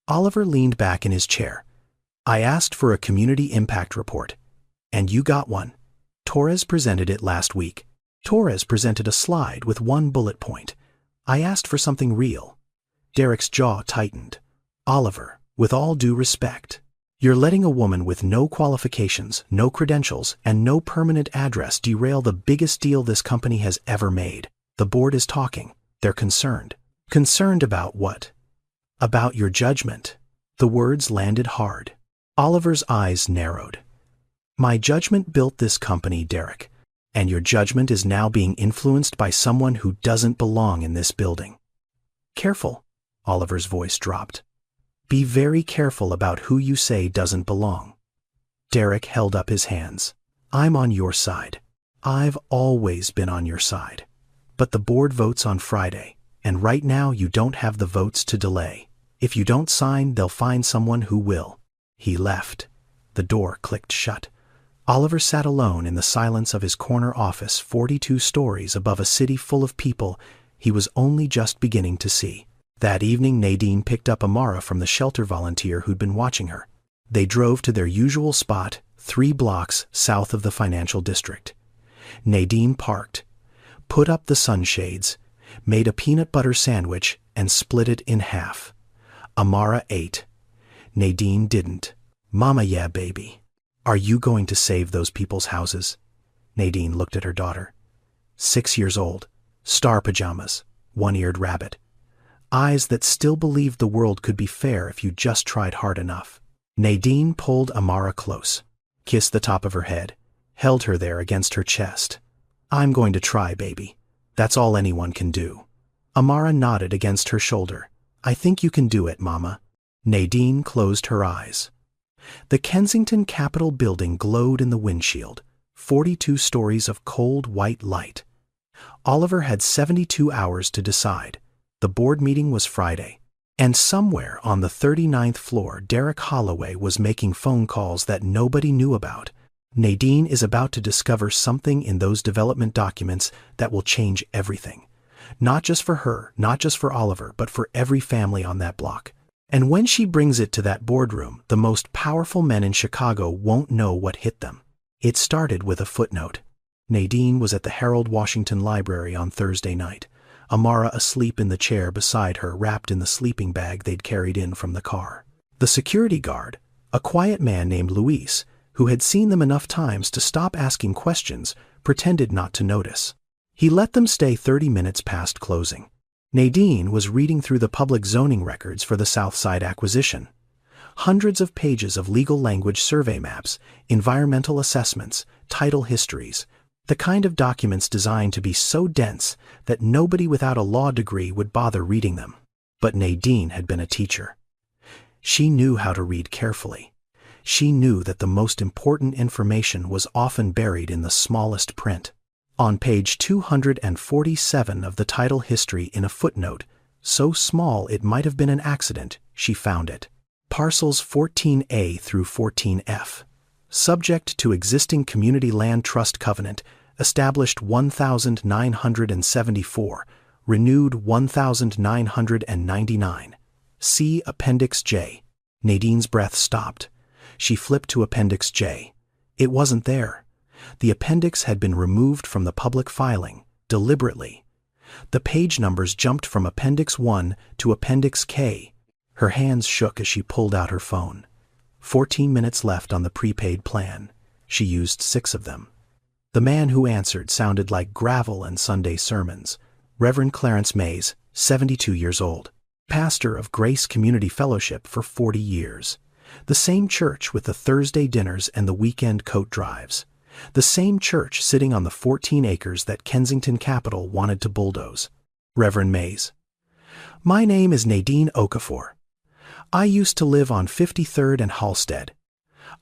Oliver leaned back in his chair. "I asked for a community impact report, and you got one. Torres presented it last week. Torres presented a slide with 1 bullet point. I asked for something real." Derek's jaw tightened. "Oliver, with all due respect, you're letting a woman with no qualifications, no credentials, and no permanent address derail the biggest deal this company has ever made. The board is talking. They're concerned." "Concerned about what?" "About your judgment." The words landed hard. Oliver's eyes narrowed. "My judgment built this company, Derek. And your judgment is now being influenced by someone who doesn't belong in this building. Careful, Oliver's voice dropped. Be very careful about who you say doesn't belong. Derek held up his hands. I'm on your side. I've always been on your side. But the board votes on Friday, and right now you don't have the votes to delay. If you don't sign, they'll find someone who will. He left. The door clicked shut. Oliver sat alone in the silence of his corner office 42 stories above a city full of people he was only just beginning to see. That evening, Nadine picked up Amara from the shelter volunteer who'd been watching her. They drove to their usual spot, 3 blocks south of the financial district. Nadine parked, put up the sunshades, made a peanut butter sandwich, and split it in half. Amara ate. Nadine didn't. Mama, yeah, baby. Are you going to save those people's houses? Nadine looked at her daughter. 6 years old, star pajamas, one-eared rabbit. Eyes that still believed the world could be fair if you just tried hard enough. Nadine pulled Amara close, kissed the top of her head, held her there against her chest. I'm going to try, baby. That's all anyone can do. Amara nodded against her shoulder. I think you can do it, Mama. Nadine closed her eyes. The Kensington Capitol building glowed in the windshield, 42 stories of cold white light. Oliver had 72 hours to decide. The board meeting was Friday, and somewhere on the 39th floor, Derek Holloway was making phone calls that nobody knew about. Nadine is about to discover something in those development documents that will change everything. Not just for her, not just for Oliver, but for every family on that block. And when she brings it to that boardroom, the most powerful men in Chicago won't know what hit them. It started with a footnote. Nadine was at the Harold Washington Library on Thursday night. Amara asleep in the chair beside her, wrapped in the sleeping bag they'd carried in from the car. The security guard, a quiet man named Luis, who had seen them enough times to stop asking questions, pretended not to notice. He let them stay 30 minutes past closing. Nadine was reading through the public zoning records for the Southside acquisition. Hundreds of pages of legal language survey maps, environmental assessments, title histories, the kind of documents designed to be so dense that nobody without a law degree would bother reading them. But Nadine had been a teacher. She knew how to read carefully. She knew that the most important information was often buried in the smallest print. On page 247 of the title history, in a footnote, so small it might have been an accident, she found it. Parcels 14A through 14F. Subject to existing community land trust covenant, established 1974, renewed 1999. See Appendix J. Nadine's breath stopped. She flipped to Appendix J. It wasn't there. The appendix had been removed from the public filing, deliberately. The page numbers jumped from Appendix 1 to Appendix K. Her hands shook as she pulled out her phone. 14 minutes left on the prepaid plan. She used 6 of them. The man who answered sounded like gravel and Sunday sermons. Reverend Clarence Mays, 72 years old. Pastor of Grace Community Fellowship for 40 years. The same church with the Thursday dinners and the weekend coat drives. The same church sitting on the 14 acres that Kensington Capitol wanted to bulldoze. Reverend Mays. My name is Nadine Okafor. I used to live on 53rd and Halstead.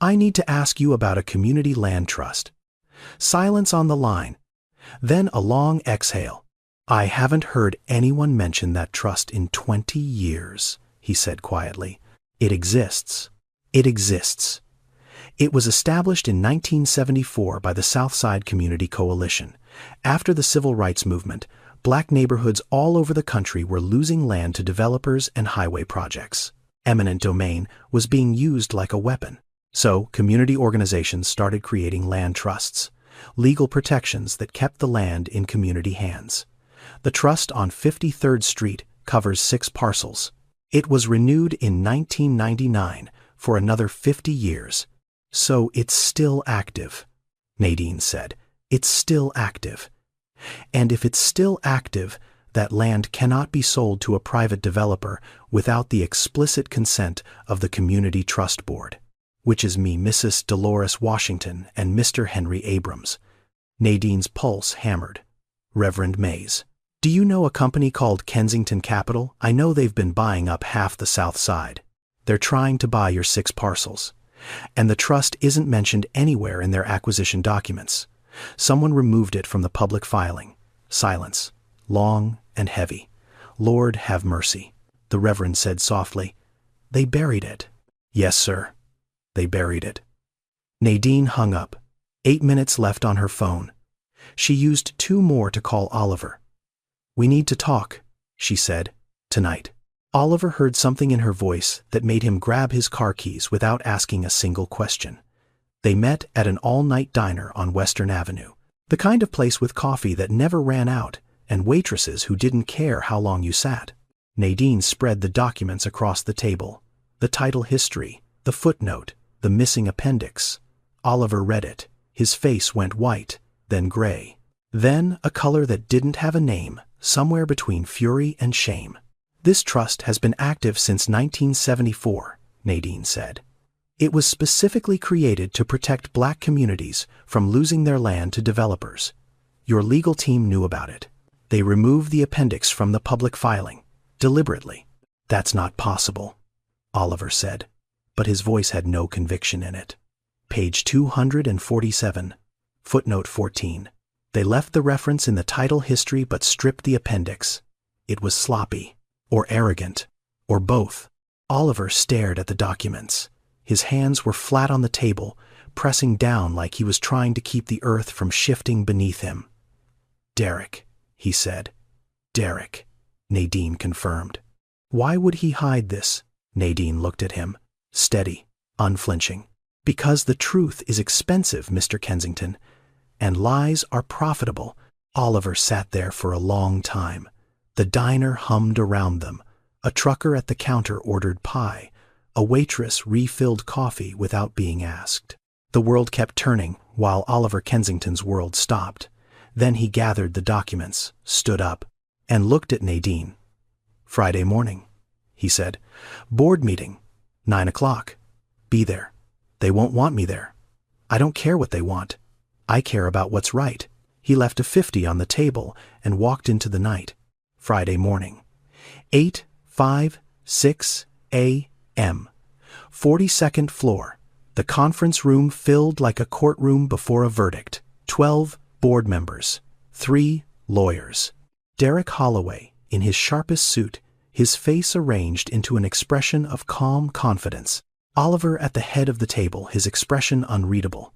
I need to ask you about a community land trust. Silence on the line. Then a long exhale. I haven't heard anyone mention that trust in 20 years, he said quietly. It exists. It exists. It was established in 1974 by the Southside Community Coalition. After the Civil Rights Movement, black neighborhoods all over the country were losing land to developers and highway projects. Eminent domain was being used like a weapon. So, community organizations started creating land trusts, legal protections that kept the land in community hands. The trust on 53rd Street covers 6 parcels. It was renewed in 1999 for another 50 years. So it's still active, Nadine said. It's still active. And if it's still active, that land cannot be sold to a private developer without the explicit consent of the Community Trust Board, which is me, Mrs. Dolores Washington, and Mr. Henry Abrams. Nadine's pulse hammered. Reverend Mays. Do you know a company called Kensington Capital? I know they've been buying up half the South Side. They're trying to buy your 6 parcels. And the trust isn't mentioned anywhere in their acquisition documents. Someone removed it from the public filing. Silence. Long and heavy. Lord have mercy, the Reverend said softly. They buried it. Yes, sir. They buried it. Nadine hung up. 8 minutes left on her phone. She used 2 more to call Oliver. We need to talk, she said, tonight. Oliver heard something in her voice that made him grab his car keys without asking a single question. They met at an all-night diner on Western Avenue, the kind of place with coffee that never ran out and waitresses who didn't care how long you sat. Nadine spread the documents across the table, the title history, the footnote, the missing appendix. Oliver read it. His face went white, then gray. Then a color that didn't have a name, somewhere between fury and shame. This trust has been active since 1974, Nadine said. It was specifically created to protect black communities from losing their land to developers. Your legal team knew about it. They removed the appendix from the public filing, deliberately. That's not possible, Oliver said, but his voice had no conviction in it. Page 247, footnote 14. They left the reference in the title history but stripped the appendix. It was sloppy, or arrogant, or both. Oliver stared at the documents. His hands were flat on the table, pressing down like he was trying to keep the earth from shifting beneath him. Derek, he said. Derek, Nadine confirmed. Why would he hide this? Nadine looked at him, steady, unflinching. Because the truth is expensive, Mr. Kensington, and lies are profitable. Oliver sat there for a long time. The diner hummed around them. A trucker at the counter ordered pie. A waitress refilled coffee without being asked. The world kept turning while Oliver Kensington's world stopped. Then he gathered the documents, stood up, and looked at Nadine. Friday morning, he said. Board meeting, 9 o'clock. Be there. They won't want me there. I don't care what they want. I care about what's right. He left a 50 on the table and walked into the night. Friday morning. 8:56 a.m. 42nd floor. The conference room filled like a courtroom before a verdict. 12 board members. 3 lawyers. Derek Holloway, in his sharpest suit, his face arranged into an expression of calm confidence. Oliver at the head of the table, his expression unreadable.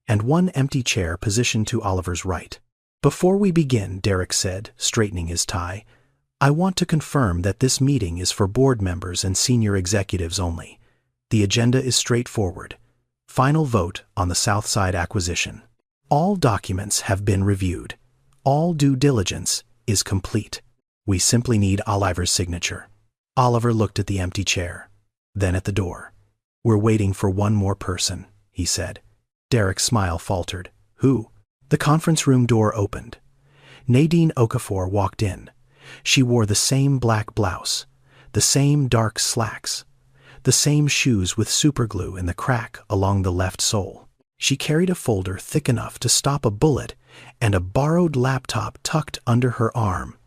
And one empty chair positioned to Oliver's right. Before we begin, Derek said, straightening his tie, I want to confirm that this meeting is for board members and senior executives only. The agenda is straightforward. Final vote on the Southside acquisition. All documents have been reviewed. All due diligence is complete. We simply need Oliver's signature. Oliver looked at the empty chair, then at the door. We're waiting for one more person, he said. Derek's smile faltered. Who? The conference room door opened. Nadine Okafor walked in. She wore the same black blouse, the same dark slacks, the same shoes with superglue in the crack along the left sole. She carried a folder thick enough to stop a bullet and a borrowed laptop tucked under her arm.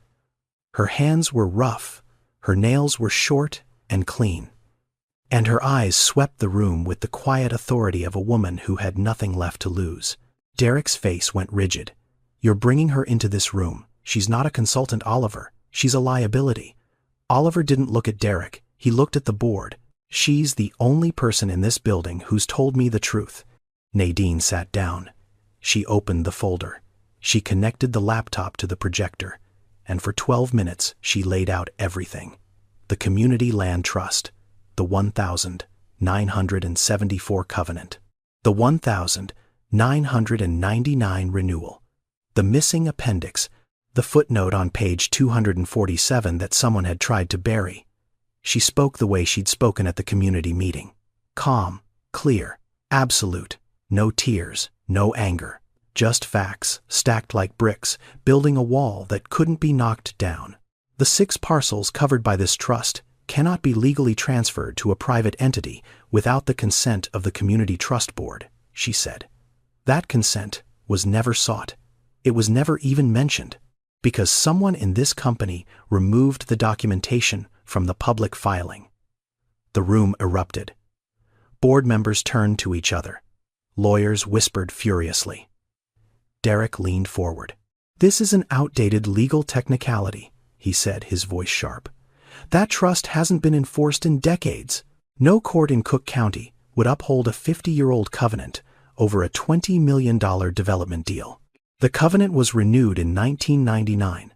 Her hands were rough, her nails were short and clean, and her eyes swept the room with the quiet authority of a woman who had nothing left to lose. Derek's face went rigid. You're bringing her into this room. She's not a consultant, Oliver. She's a liability. Oliver didn't look at Derek. He looked at the board. She's the only person in this building who's told me the truth. Nadine sat down. She opened the folder. She connected the laptop to the projector. And for 12 minutes, she laid out everything. The Community Land Trust. The 1,974 Covenant. The 1,999 Renewal. The missing appendix. The footnote on page 247 that someone had tried to bury. She spoke the way she'd spoken at the community meeting. Calm, clear, absolute. No tears, no anger. Just facts, stacked like bricks, building a wall that couldn't be knocked down. The 6 parcels covered by this trust cannot be legally transferred to a private entity without the consent of the Community Trust Board, she said. That consent was never sought. It was never even mentioned, because someone in this company removed the documentation from the public filing. The room erupted. Board members turned to each other. Lawyers whispered furiously. Derek leaned forward. "This is an outdated legal technicality," he said, his voice sharp. "That trust hasn't been enforced in decades. No court in Cook County would uphold a 50-year-old covenant over a $20 million development deal." "The covenant was renewed in 1999,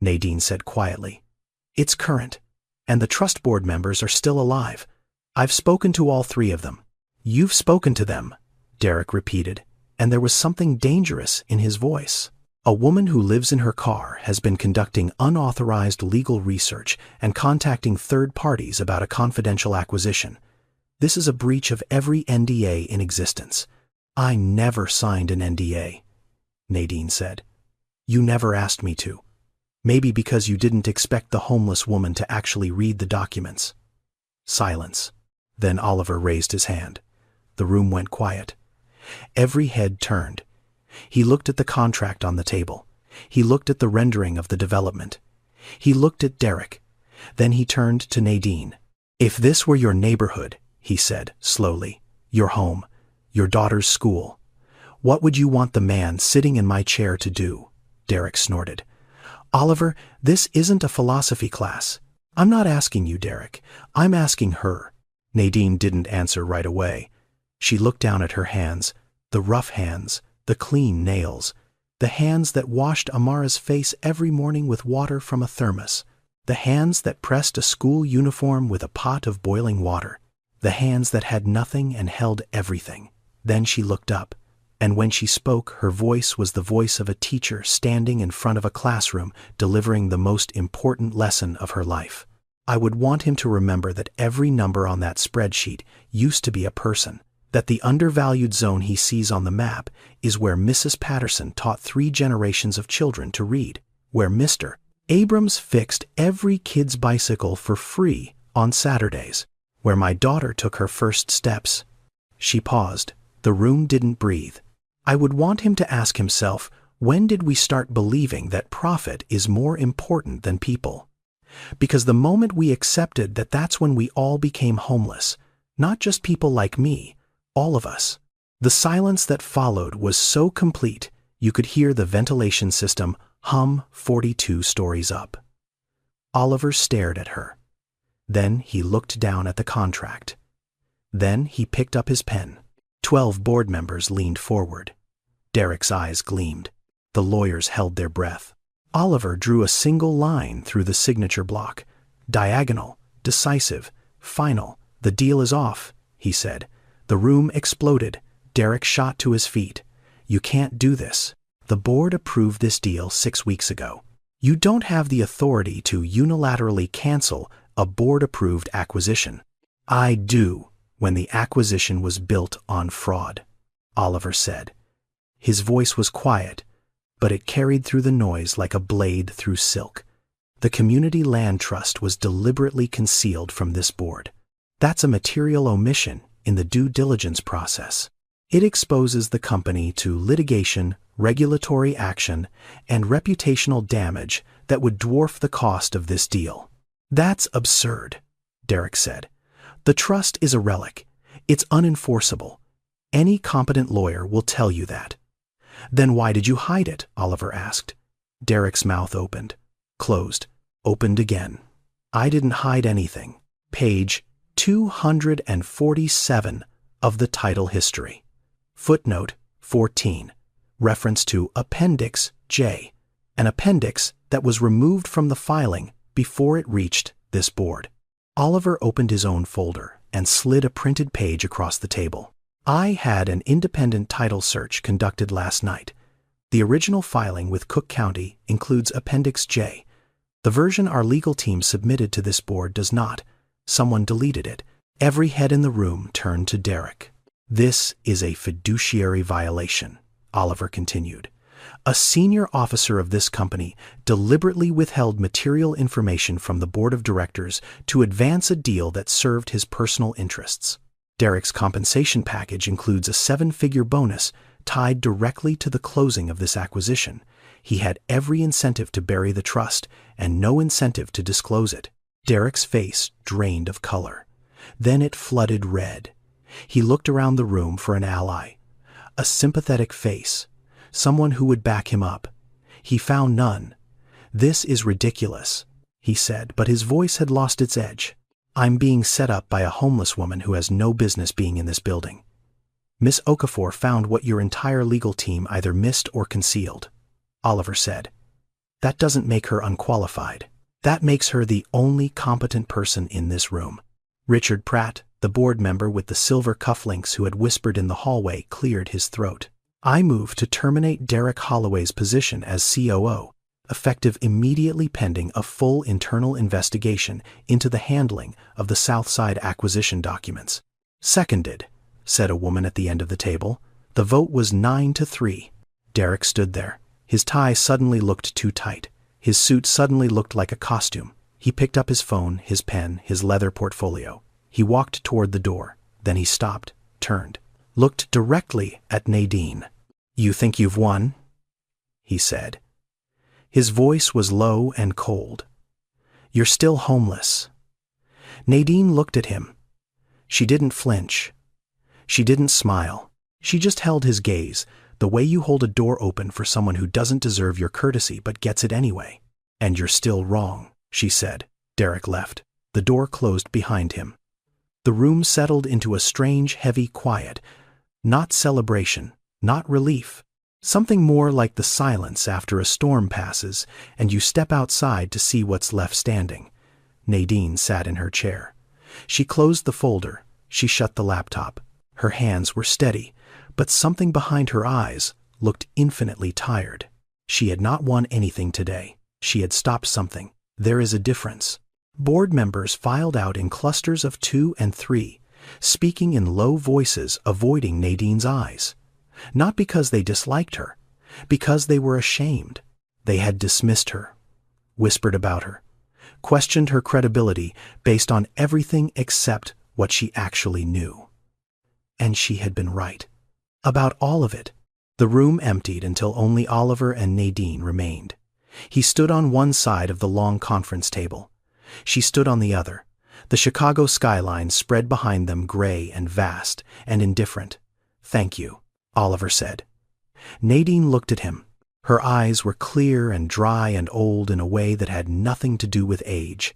Nadine said quietly. "It's current, and the trust board members are still alive. I've spoken to all three of them." "You've spoken to them," Derek repeated, and there was something dangerous in his voice. "A woman who lives in her car has been conducting unauthorized legal research and contacting third parties about a confidential acquisition. This is a breach of every NDA in existence." "I never signed an NDA," Nadine said. "You never asked me to. Maybe because you didn't expect the homeless woman to actually read the documents." Silence. Then Oliver raised his hand. The room went quiet. Every head turned. He looked at the contract on the table. He looked at the rendering of the development. He looked at Derek. Then he turned to Nadine. "If this were your neighborhood," he said slowly, "your home, your daughter's school, what would you want the man sitting in my chair to do?" Derek snorted. "Oliver, this isn't a philosophy class. I'm not asking you, Derek. I'm asking her." Nadine didn't answer right away. She looked down at her hands, the rough hands, the clean nails, the hands that washed Amara's face every morning with water from a thermos, the hands that pressed a school uniform with a pot of boiling water, the hands that had nothing and held everything. Then she looked up, and when she spoke, her voice was the voice of a teacher standing in front of a classroom delivering the most important lesson of her life. "I would want him to remember that every number on that spreadsheet used to be a person, that the undervalued zone he sees on the map is where Mrs. Patterson taught 3 generations of children to read, where Mr. Abrams fixed every kid's bicycle for free on Saturdays, where my daughter took her first steps." She paused. The room didn't breathe. "I would want him to ask himself, when did we start believing that profit is more important than people? Because the moment we accepted that, that's when we all became homeless, not just people like me, all of us." The silence that followed was so complete you could hear the ventilation system hum 42 stories up. Oliver stared at her. Then he looked down at the contract. Then he picked up his pen. 12 board members leaned forward. Derek's eyes gleamed. The lawyers held their breath. Oliver drew a single line through the signature block. "Diagonal, decisive, final. The deal is off," he said. The room exploded. Derek shot to his feet. "You can't do this. The board approved this deal 6 weeks ago. You don't have the authority to unilaterally cancel a board-approved acquisition." "I do, when the acquisition was built on fraud," Oliver said. His voice was quiet, but it carried through the noise like a blade through silk. "The Community Land Trust was deliberately concealed from this board. That's a material omission in the due diligence process. It exposes the company to litigation, regulatory action, and reputational damage that would dwarf the cost of this deal." "That's absurd," Derek said. "The trust is a relic. It's unenforceable. Any competent lawyer will tell you that." "Then why did you hide it?" Oliver asked. Derek's mouth opened, closed, opened again. "I didn't hide anything." Page 247 of the title history. Footnote 14. Reference to Appendix J, an appendix that was removed from the filing before it reached this board. Oliver opened his own folder and slid a printed page across the table. "I had an independent title search conducted last night. The original filing with Cook County includes Appendix J. The version our legal team submitted to this board does not. Someone deleted it." Every head in the room turned to Derek. "This is a fiduciary violation," Oliver continued. "A senior officer of this company deliberately withheld material information from the board of directors to advance a deal that served his personal interests. Derek's compensation package includes a 7-figure bonus tied directly to the closing of this acquisition. He had every incentive to bury the trust and no incentive to disclose it. Derek's face drained of color. Then it flooded red. He looked around the room for an ally, a sympathetic face, someone who would back him up. He found none. "This is ridiculous," he said, but his voice had lost its edge. "I'm being set up by a homeless woman who has no business being in this building. Miss Okafor found what your entire legal team either missed or concealed," Oliver said. "That doesn't make her unqualified. That makes her the only competent person in this room." Richard Pratt, the board member with the silver cufflinks who had whispered in the hallway, cleared his throat. "I move to terminate Derek Holloway's position as COO, effective immediately pending a full internal investigation into the handling of the Southside acquisition documents." "Seconded," said a woman at the end of the table. The vote was 9-3. Derek stood there. His tie suddenly looked too tight. His suit suddenly looked like a costume. He picked up his phone, his pen, his leather portfolio. He walked toward the door. Then he stopped, turned, looked directly at Nadine. "You think you've won?" he said. His voice was low and cold. "You're still homeless." Nadine looked at him. She didn't flinch. She didn't smile. She just held his gaze, the way you hold a door open for someone who doesn't deserve your courtesy but gets it anyway. "And you're still wrong," she said. Derek left. The door closed behind him. The room settled into a strange, heavy quiet. Not celebration, not relief. Something more like the silence after a storm passes and you step outside to see what's left standing. Nadine sat in her chair. She closed the folder. She shut the laptop. Her hands were steady, but something behind her eyes looked infinitely tired. She had not won anything today. She had stopped something. There is a difference. Board members filed out in clusters of 2 and 3, speaking in low voices, avoiding Nadine's eyes. Not because they disliked her, because they were ashamed. They had dismissed her, whispered about her, questioned her credibility based on everything except what she actually knew. And she had been right. About all of it. The room emptied until only Oliver and Nadine remained. He stood on one side of the long conference table. She stood on the other. The Chicago skyline spread behind them, gray and vast and indifferent. "Thank you," Oliver said. Nadine looked at him. Her eyes were clear and dry and old in a way that had nothing to do with age.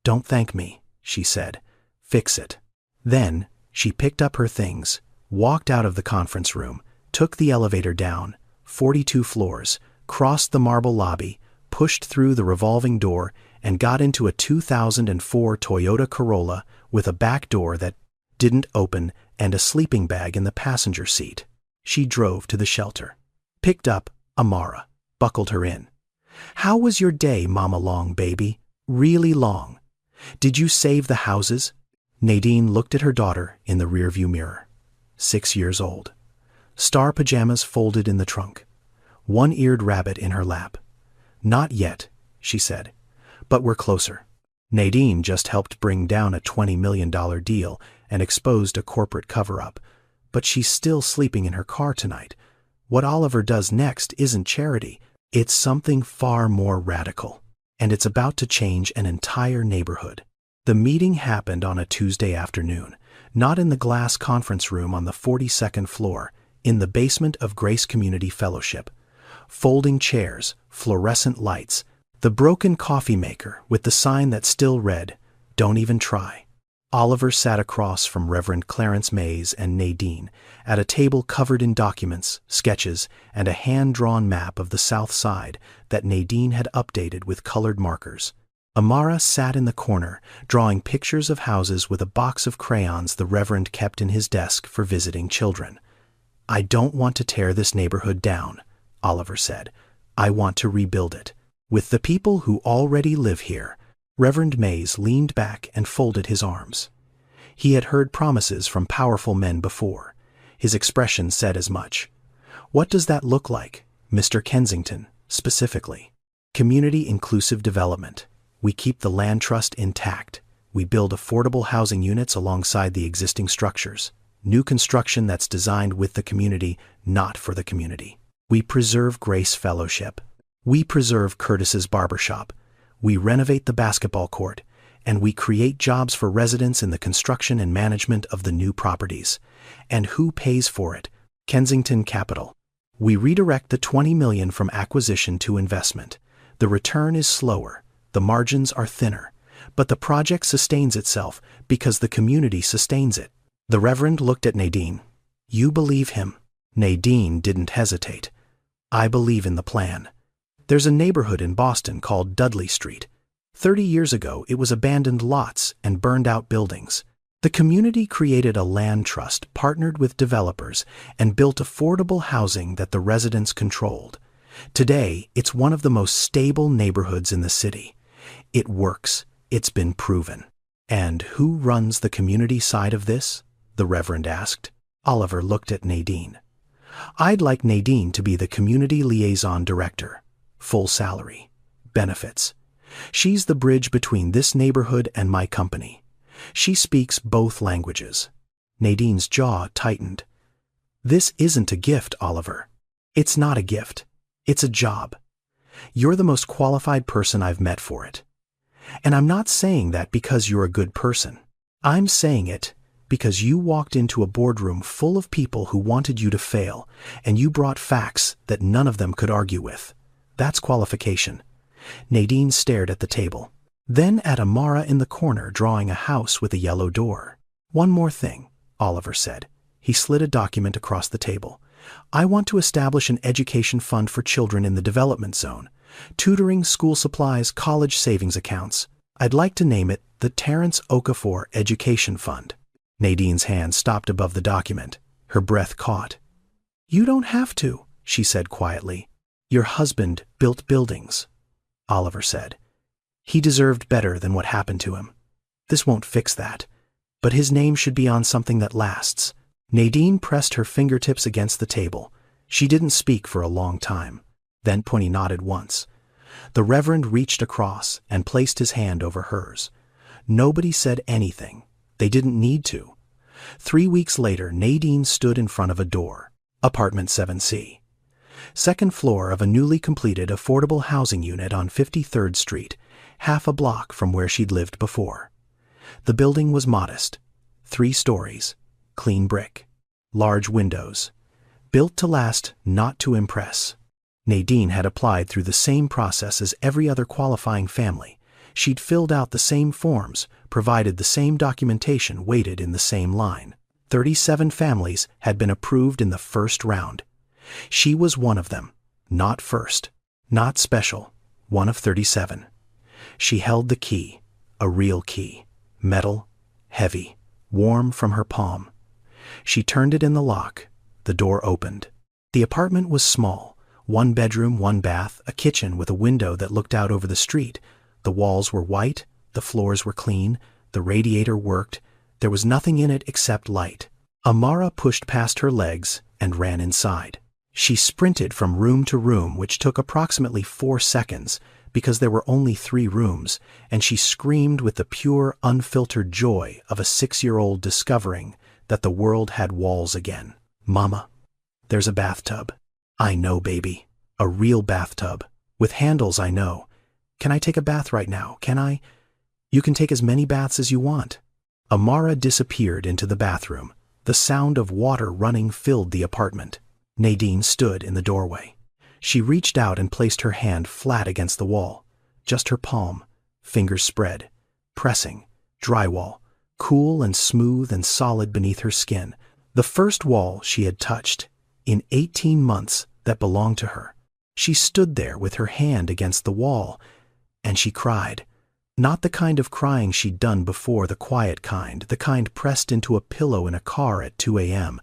"Don't thank me," she said. "Fix it." Then she picked up her things, walked out of the conference room, took the elevator down, 42 floors, crossed the marble lobby, pushed through the revolving door, and got into a 2004 Toyota Corolla with a back door that didn't open and a sleeping bag in the passenger seat. She drove to the shelter, picked up Amara, buckled her in. "How was your day, Mama Long, baby? Really long. Did you save the houses?" Nadine looked at her daughter in the rearview mirror. 6 years old. Star pajamas folded in the trunk. One-eared rabbit in her lap. "Not yet," she said. "But we're closer." Nadine just helped bring down a $20 million deal and exposed a corporate cover-up. But she's still sleeping in her car tonight. What Oliver does next isn't charity. It's something far more radical. And it's about to change an entire neighborhood. The meeting happened on a Tuesday afternoon, not in the glass conference room on the 42nd floor, in the basement of Grace Community Fellowship. Folding chairs, fluorescent lights, the broken coffee maker with the sign that still read, "Don't even try." Oliver sat across from Reverend Clarence Mays and Nadine at a table covered in documents, sketches, and a hand-drawn map of the South Side that Nadine had updated with colored markers. Amara sat in the corner, drawing pictures of houses with a box of crayons the Reverend kept in his desk for visiting children. "I don't want to tear this neighborhood down," Oliver said. "I want to rebuild it. With the people who already live here." Reverend Mays leaned back and folded his arms. He had heard promises from powerful men before. His expression said as much. "What does that look like, Mr. Kensington, specifically?" "Community inclusive development. We keep the land trust intact. We build affordable housing units alongside the existing structures. New construction that's designed with the community, not for the community. We preserve Grace Fellowship. We preserve Curtis's barbershop. We renovate the basketball court. And we create jobs for residents in the construction and management of the new properties. And who pays for it? Kensington Capital. We redirect the $20 million from acquisition to investment. The return is slower, the margins are thinner, but the project sustains itself because the community sustains it. The Reverend looked at Nadine. You believe him? Nadine didn't hesitate. I believe in the plan. There's a neighborhood in Boston called Dudley Street. 30 years ago, it was abandoned lots and burned-out buildings. The community created a land trust, partnered with developers, and built affordable housing that the residents controlled. Today, it's one of the most stable neighborhoods in the city. It works. It's been proven. And who runs the community side of this? The Reverend asked. Oliver looked at Nadine. I'd like Nadine to be the community liaison director. Full salary. Benefits. She's the bridge between this neighborhood and my company. She speaks both languages. Nadine's jaw tightened. This isn't a gift, Oliver. It's not a gift. It's a job. You're the most qualified person I've met for it. And I'm not saying that because you're a good person. I'm saying it because you walked into a boardroom full of people who wanted you to fail, and you brought facts that none of them could argue with. That's qualification. Nadine stared at the table, then at Amara in the corner drawing a house with a yellow door. One more thing, Oliver said. He slid a document across the table. I want to establish an education fund for children in the development zone. Tutoring, school supplies, college savings accounts. I'd like to name it the Terence Okafor Education Fund. Nadine's hand stopped above the document. Her breath caught. You don't have to, she said quietly. Your husband built buildings, Oliver said. He deserved better than what happened to him. This won't fix that. But his name should be on something that lasts. Nadine pressed her fingertips against the table. She didn't speak for a long time. Then Pointy nodded once. The Reverend reached across and placed his hand over hers. Nobody said anything. They didn't need to. 3 weeks later, Nadine stood in front of a door. Apartment 7C. Second floor of a newly completed affordable housing unit on 53rd Street, half a block from where she'd lived before. The building was modest. 3 stories. Clean brick. Large windows. Built to last, not to impress. Nadine had applied through the same process as every other qualifying family. She'd filled out the same forms, provided the same documentation, waited in the same line. 37 families had been approved in the first round. She was one of them. Not first. Not special. One of 37. She held the key. A real key. Metal. Heavy. Warm from her palm. She turned it in the lock. The door opened. The apartment was small. 1 bedroom, 1 bath, a kitchen with a window that looked out over the street. The walls were white, the floors were clean, the radiator worked. There was nothing in it except light. Amara pushed past her legs and ran inside. She sprinted from room to room, which took approximately 4 seconds, because there were only 3 rooms, and she screamed with the pure, unfiltered joy of a 6-year-old discovering that the world had walls again. Mama, there's a bathtub. I know, baby. A real bathtub. With handles, I know. Can I take a bath right now? Can I? You can take as many baths as you want. Amara disappeared into the bathroom. The sound of water running filled the apartment. Nadine stood in the doorway. She reached out and placed her hand flat against the wall. Just her palm, fingers spread, pressing, drywall, cool and smooth and solid beneath her skin. The first wall she had touched in 18 months that belonged to her. She stood there with her hand against the wall, and she cried. Not the kind of crying she'd done before, the quiet kind, the kind pressed into a pillow in a car at 2 a.m.,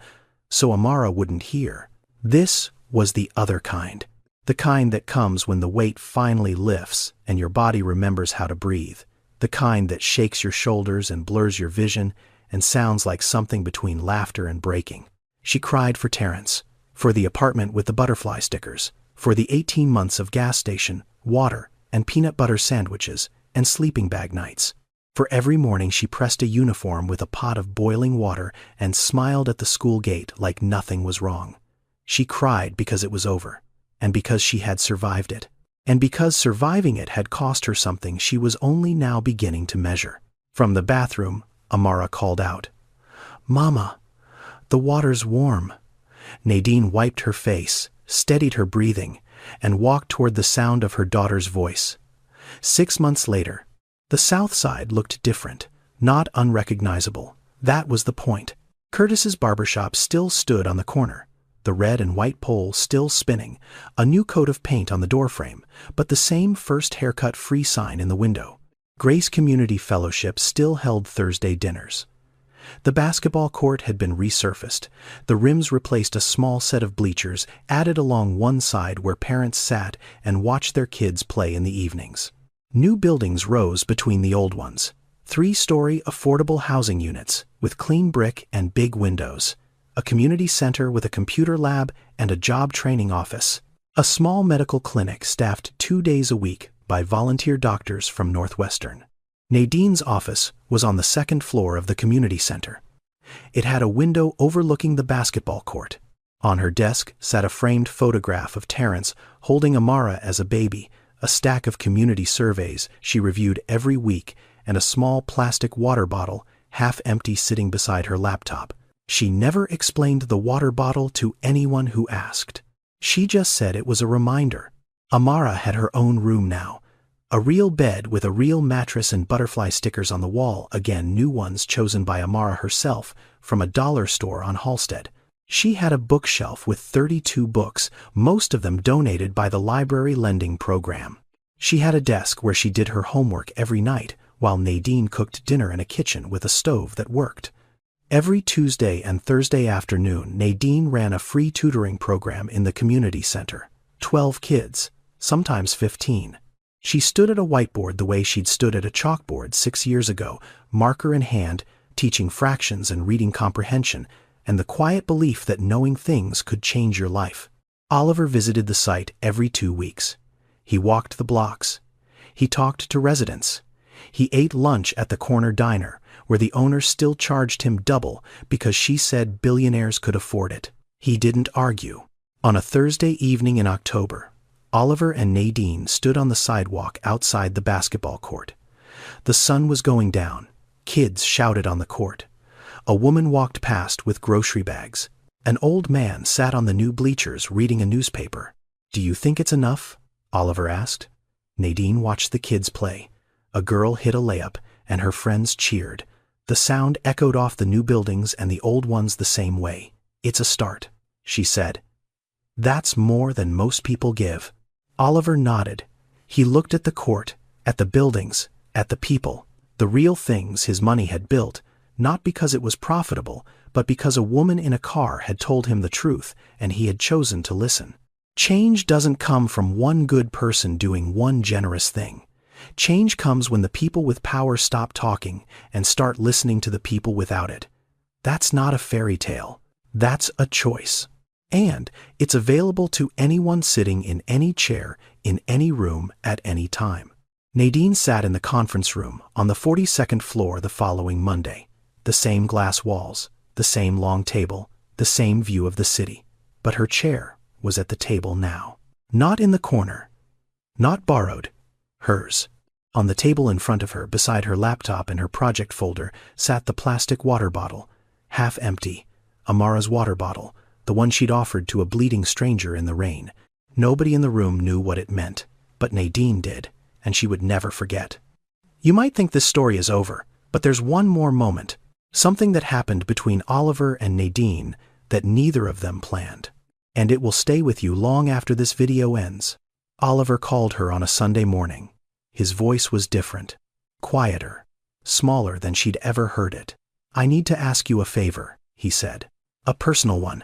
so Amara wouldn't hear. This was the other kind, the kind that comes when the weight finally lifts and your body remembers how to breathe, the kind that shakes your shoulders and blurs your vision and sounds like something between laughter and breaking. She cried for Terence, for the apartment with the butterfly stickers, for the 18 months of gas station, water, and peanut butter sandwiches, and sleeping bag nights. For every morning she pressed a uniform with a pot of boiling water and smiled at the school gate like nothing was wrong. She cried because it was over, and because she had survived it, and because surviving it had cost her something she was only now beginning to measure. From the bathroom, Amara called out, "Mama, the water's warm." Nadine wiped her face, steadied her breathing, and walked toward the sound of her daughter's voice. 6 months later, the South Side looked different, not unrecognizable. That was the point. Curtis's barbershop still stood on the corner, the red and white pole still spinning, a new coat of paint on the doorframe, but the same first haircut free sign in the window. Grace Community Fellowship still held Thursday dinners. The basketball court had been resurfaced. The rims replaced a small set of bleachers added along one side where parents sat and watched their kids play in the evenings. New buildings rose between the old ones. 3-story affordable housing units with clean brick and big windows. A community center with a computer lab and a job training office. A small medical clinic staffed 2 days a week by volunteer doctors from Northwestern. Nadine's office was on the 2nd floor of the community center. It had a window overlooking the basketball court. On her desk sat a framed photograph of Terrence holding Amara as a baby, a stack of community surveys she reviewed every week, and a small plastic water bottle, half empty, sitting beside her laptop. She never explained the water bottle to anyone who asked. She just said it was a reminder. Amara had her own room now. A real bed with a real mattress and butterfly stickers on the wall, again new ones chosen by Amara herself from a dollar store on Halsted. She had a bookshelf with 32 books, most of them donated by the library lending program. She had a desk where she did her homework every night, while Nadine cooked dinner in a kitchen with a stove that worked. Every Tuesday and Thursday afternoon, Nadine ran a free tutoring program in the community center. 12 kids, sometimes 15. She stood at a whiteboard the way she'd stood at a chalkboard 6 years ago, marker in hand, teaching fractions and reading comprehension, and the quiet belief that knowing things could change your life. Oliver visited the site every 2 weeks. He walked the blocks. He talked to residents. He ate lunch at the corner diner, where the owner still charged him double because she said billionaires could afford it. He didn't argue. On a Thursday evening in October, Oliver and Nadine stood on the sidewalk outside the basketball court. The sun was going down. Kids shouted on the court. A woman walked past with grocery bags. An old man sat on the new bleachers reading a newspaper. "Do you think it's enough?" Oliver asked. Nadine watched the kids play. A girl hit a layup, and her friends cheered. The sound echoed off the new buildings and the old ones the same way. "It's a start," she said. "That's more than most people give." Oliver nodded. He looked at the court, at the buildings, at the people, the real things his money had built, not because it was profitable, but because a woman in a car had told him the truth and he had chosen to listen. Change doesn't come from one good person doing one generous thing. Change comes when the people with power stop talking and start listening to the people without it. That's not a fairy tale. That's a choice. And it's available to anyone sitting in any chair, in any room, at any time. Nadine sat in the conference room on the 42nd floor the following Monday. The same glass walls, the same long table, the same view of the city. But her chair was at the table now. Not in the corner. Not borrowed. Hers. On the table in front of her, beside her laptop and her project folder, sat the plastic water bottle, half empty. Amara's water bottle, the one she'd offered to a bleeding stranger in the rain. Nobody in the room knew what it meant, but Nadine did, and she would never forget. You might think this story is over, but there's one more moment. Something that happened between Oliver and Nadine that neither of them planned. And it will stay with you long after this video ends. Oliver called her on a Sunday morning. His voice was different, quieter, smaller than she'd ever heard it. "I need to ask you a favor," he said. "A personal one."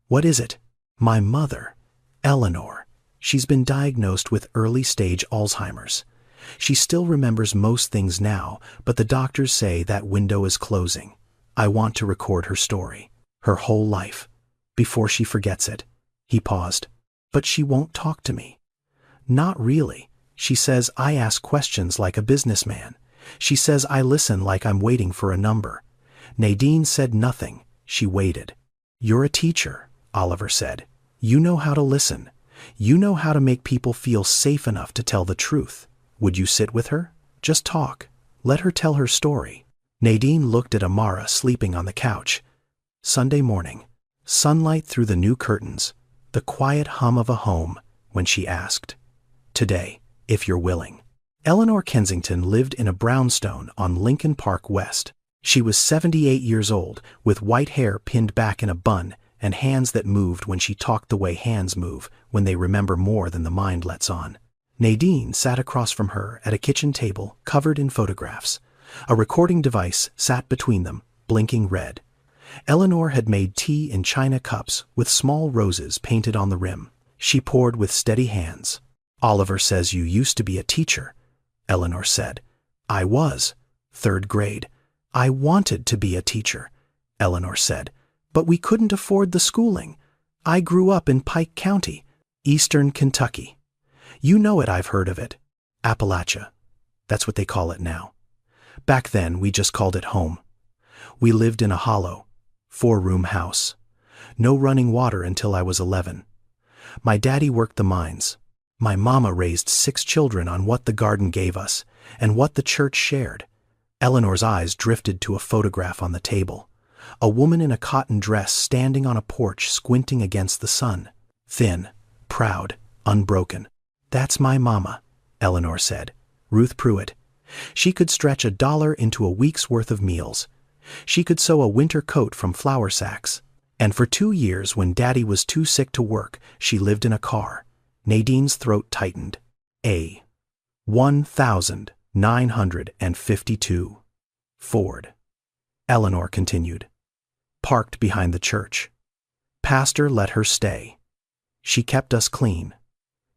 "What is it?" "My mother, Eleanor. She's been diagnosed with early-stage Alzheimer's. She still remembers most things now, but the doctors say that window is closing. I want to record her story, her whole life, before she forgets it." He paused. "But she won't talk to me." "Not really. She says I ask questions like a businessman. She says I listen like I'm waiting for a number. Nadine said nothing. She waited. You're a teacher, Oliver said. You know how to listen. You know how to make people feel safe enough to tell the truth. Would you sit with her? Just talk. Let her tell her story. Nadine looked at Amara sleeping on the couch. Sunday morning. Sunlight through the new curtains. The quiet hum of a home when she asked, "Today, if you're willing." Eleanor Kensington lived in a brownstone on Lincoln Park West. She was 78 years old, with white hair pinned back in a bun and hands that moved when she talked the way hands move when they remember more than the mind lets on. Nadine sat across from her at a kitchen table covered in photographs. A recording device sat between them, blinking red. Eleanor had made tea in china cups with small roses painted on the rim. She poured with steady hands. Oliver says you used to be a teacher, Eleanor said. I was. 3rd grade. I wanted to be a teacher, Eleanor said, but we couldn't afford the schooling. I grew up in Pike County, Eastern Kentucky. You know it, I've heard of it. Appalachia. That's what they call it now. Back then, we just called it home. We lived in a hollow, 4-room house. No running water until I was 11. My daddy worked the mines. My mama raised 6 children on what the garden gave us and what the church shared. Eleanor's eyes drifted to a photograph on the table. A woman in a cotton dress standing on a porch squinting against the sun. Thin, proud, unbroken. That's my mama, Eleanor said. Ruth Pruitt. She could stretch $1 into a week's worth of meals. She could sew a winter coat from flour sacks. And for 2 years, when Daddy was too sick to work, she lived in a car. Nadine's throat tightened. A. 1952. Ford. Eleanor continued. Parked behind the church. Pastor let her stay. She kept us clean.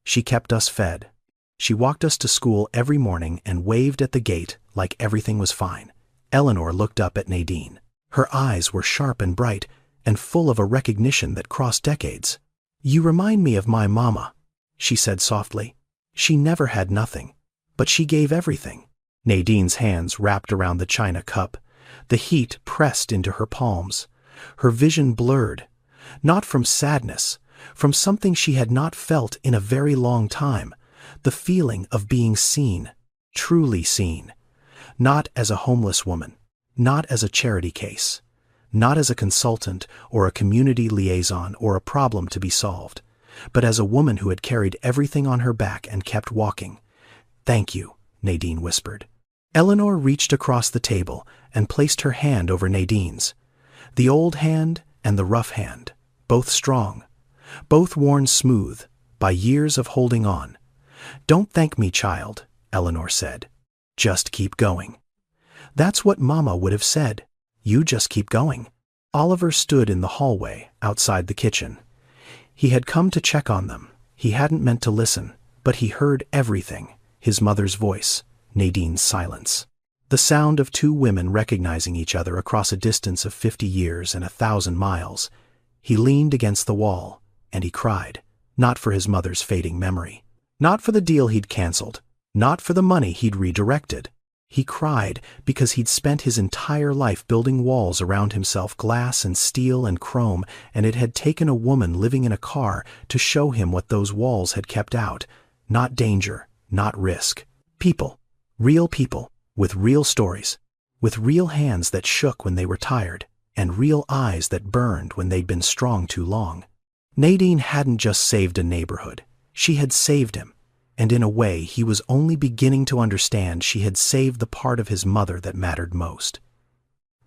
She kept us fed. She walked us to school every morning and waved at the gate like everything was fine. Eleanor looked up at Nadine. Her eyes were sharp and bright and full of a recognition that crossed decades. You remind me of my mama, she said softly. She never had nothing, but she gave everything. Nadine's hands wrapped around the china cup. The heat pressed into her palms. Her vision blurred, not from sadness, from something she had not felt in a very long time, the feeling of being seen, truly seen. Not as a homeless woman, not as a charity case, not as a consultant or a community liaison or a problem to be solved, but as a woman who had carried everything on her back and kept walking. Thank you, Nadine whispered. Eleanor reached across the table and placed her hand over Nadine's. The old hand and the rough hand, both strong, both worn smooth by years of holding on. Don't thank me, child, Eleanor said. Just keep going. That's what Mama would have said. You just keep going. Oliver stood in the hallway outside the kitchen. He had come to check on them. He hadn't meant to listen, but he heard everything. His mother's voice, Nadine's silence. The sound of 2 women recognizing each other across a distance of 50 years and 1,000 miles. He leaned against the wall, and he cried, not for his mother's fading memory, not for the deal he'd canceled, not for the money he'd redirected. He cried because he'd spent his entire life building walls around himself, glass and steel and chrome, and it had taken a woman living in a car to show him what those walls had kept out. Not danger, not risk. People, real people, with real stories, with real hands that shook when they were tired, and real eyes that burned when they'd been strong too long. Nadine hadn't just saved a neighborhood. She had saved him. And in a way, he was only beginning to understand she had saved the part of his mother that mattered most.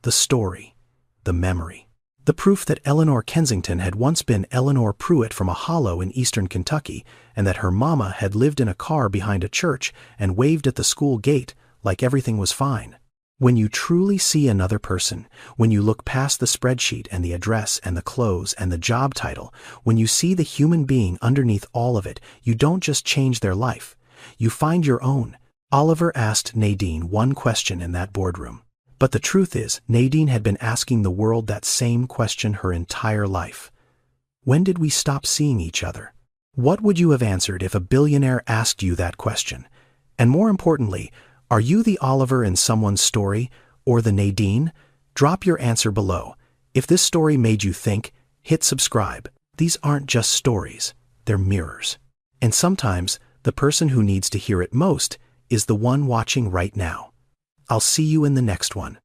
The story, the memory, the proof that Eleanor Kensington had once been Eleanor Pruitt from a hollow in eastern Kentucky, and that her mama had lived in a car behind a church and waved at the school gate like everything was fine. When you truly see another person, when you look past the spreadsheet and the address and the clothes and the job title, when you see the human being underneath all of it, you don't just change their life. You find your own. Oliver asked Nadine one question in that boardroom. But the truth is, Nadine had been asking the world that same question her entire life. When did we stop seeing each other? What would you have answered if a billionaire asked you that question? And more importantly, Are you the Oliver in someone's story, or the Nadine? Drop your answer below. If this story made you think, hit subscribe. These aren't just stories, they're mirrors. And sometimes, the person who needs to hear it most is the one watching right now. I'll see you in the next one.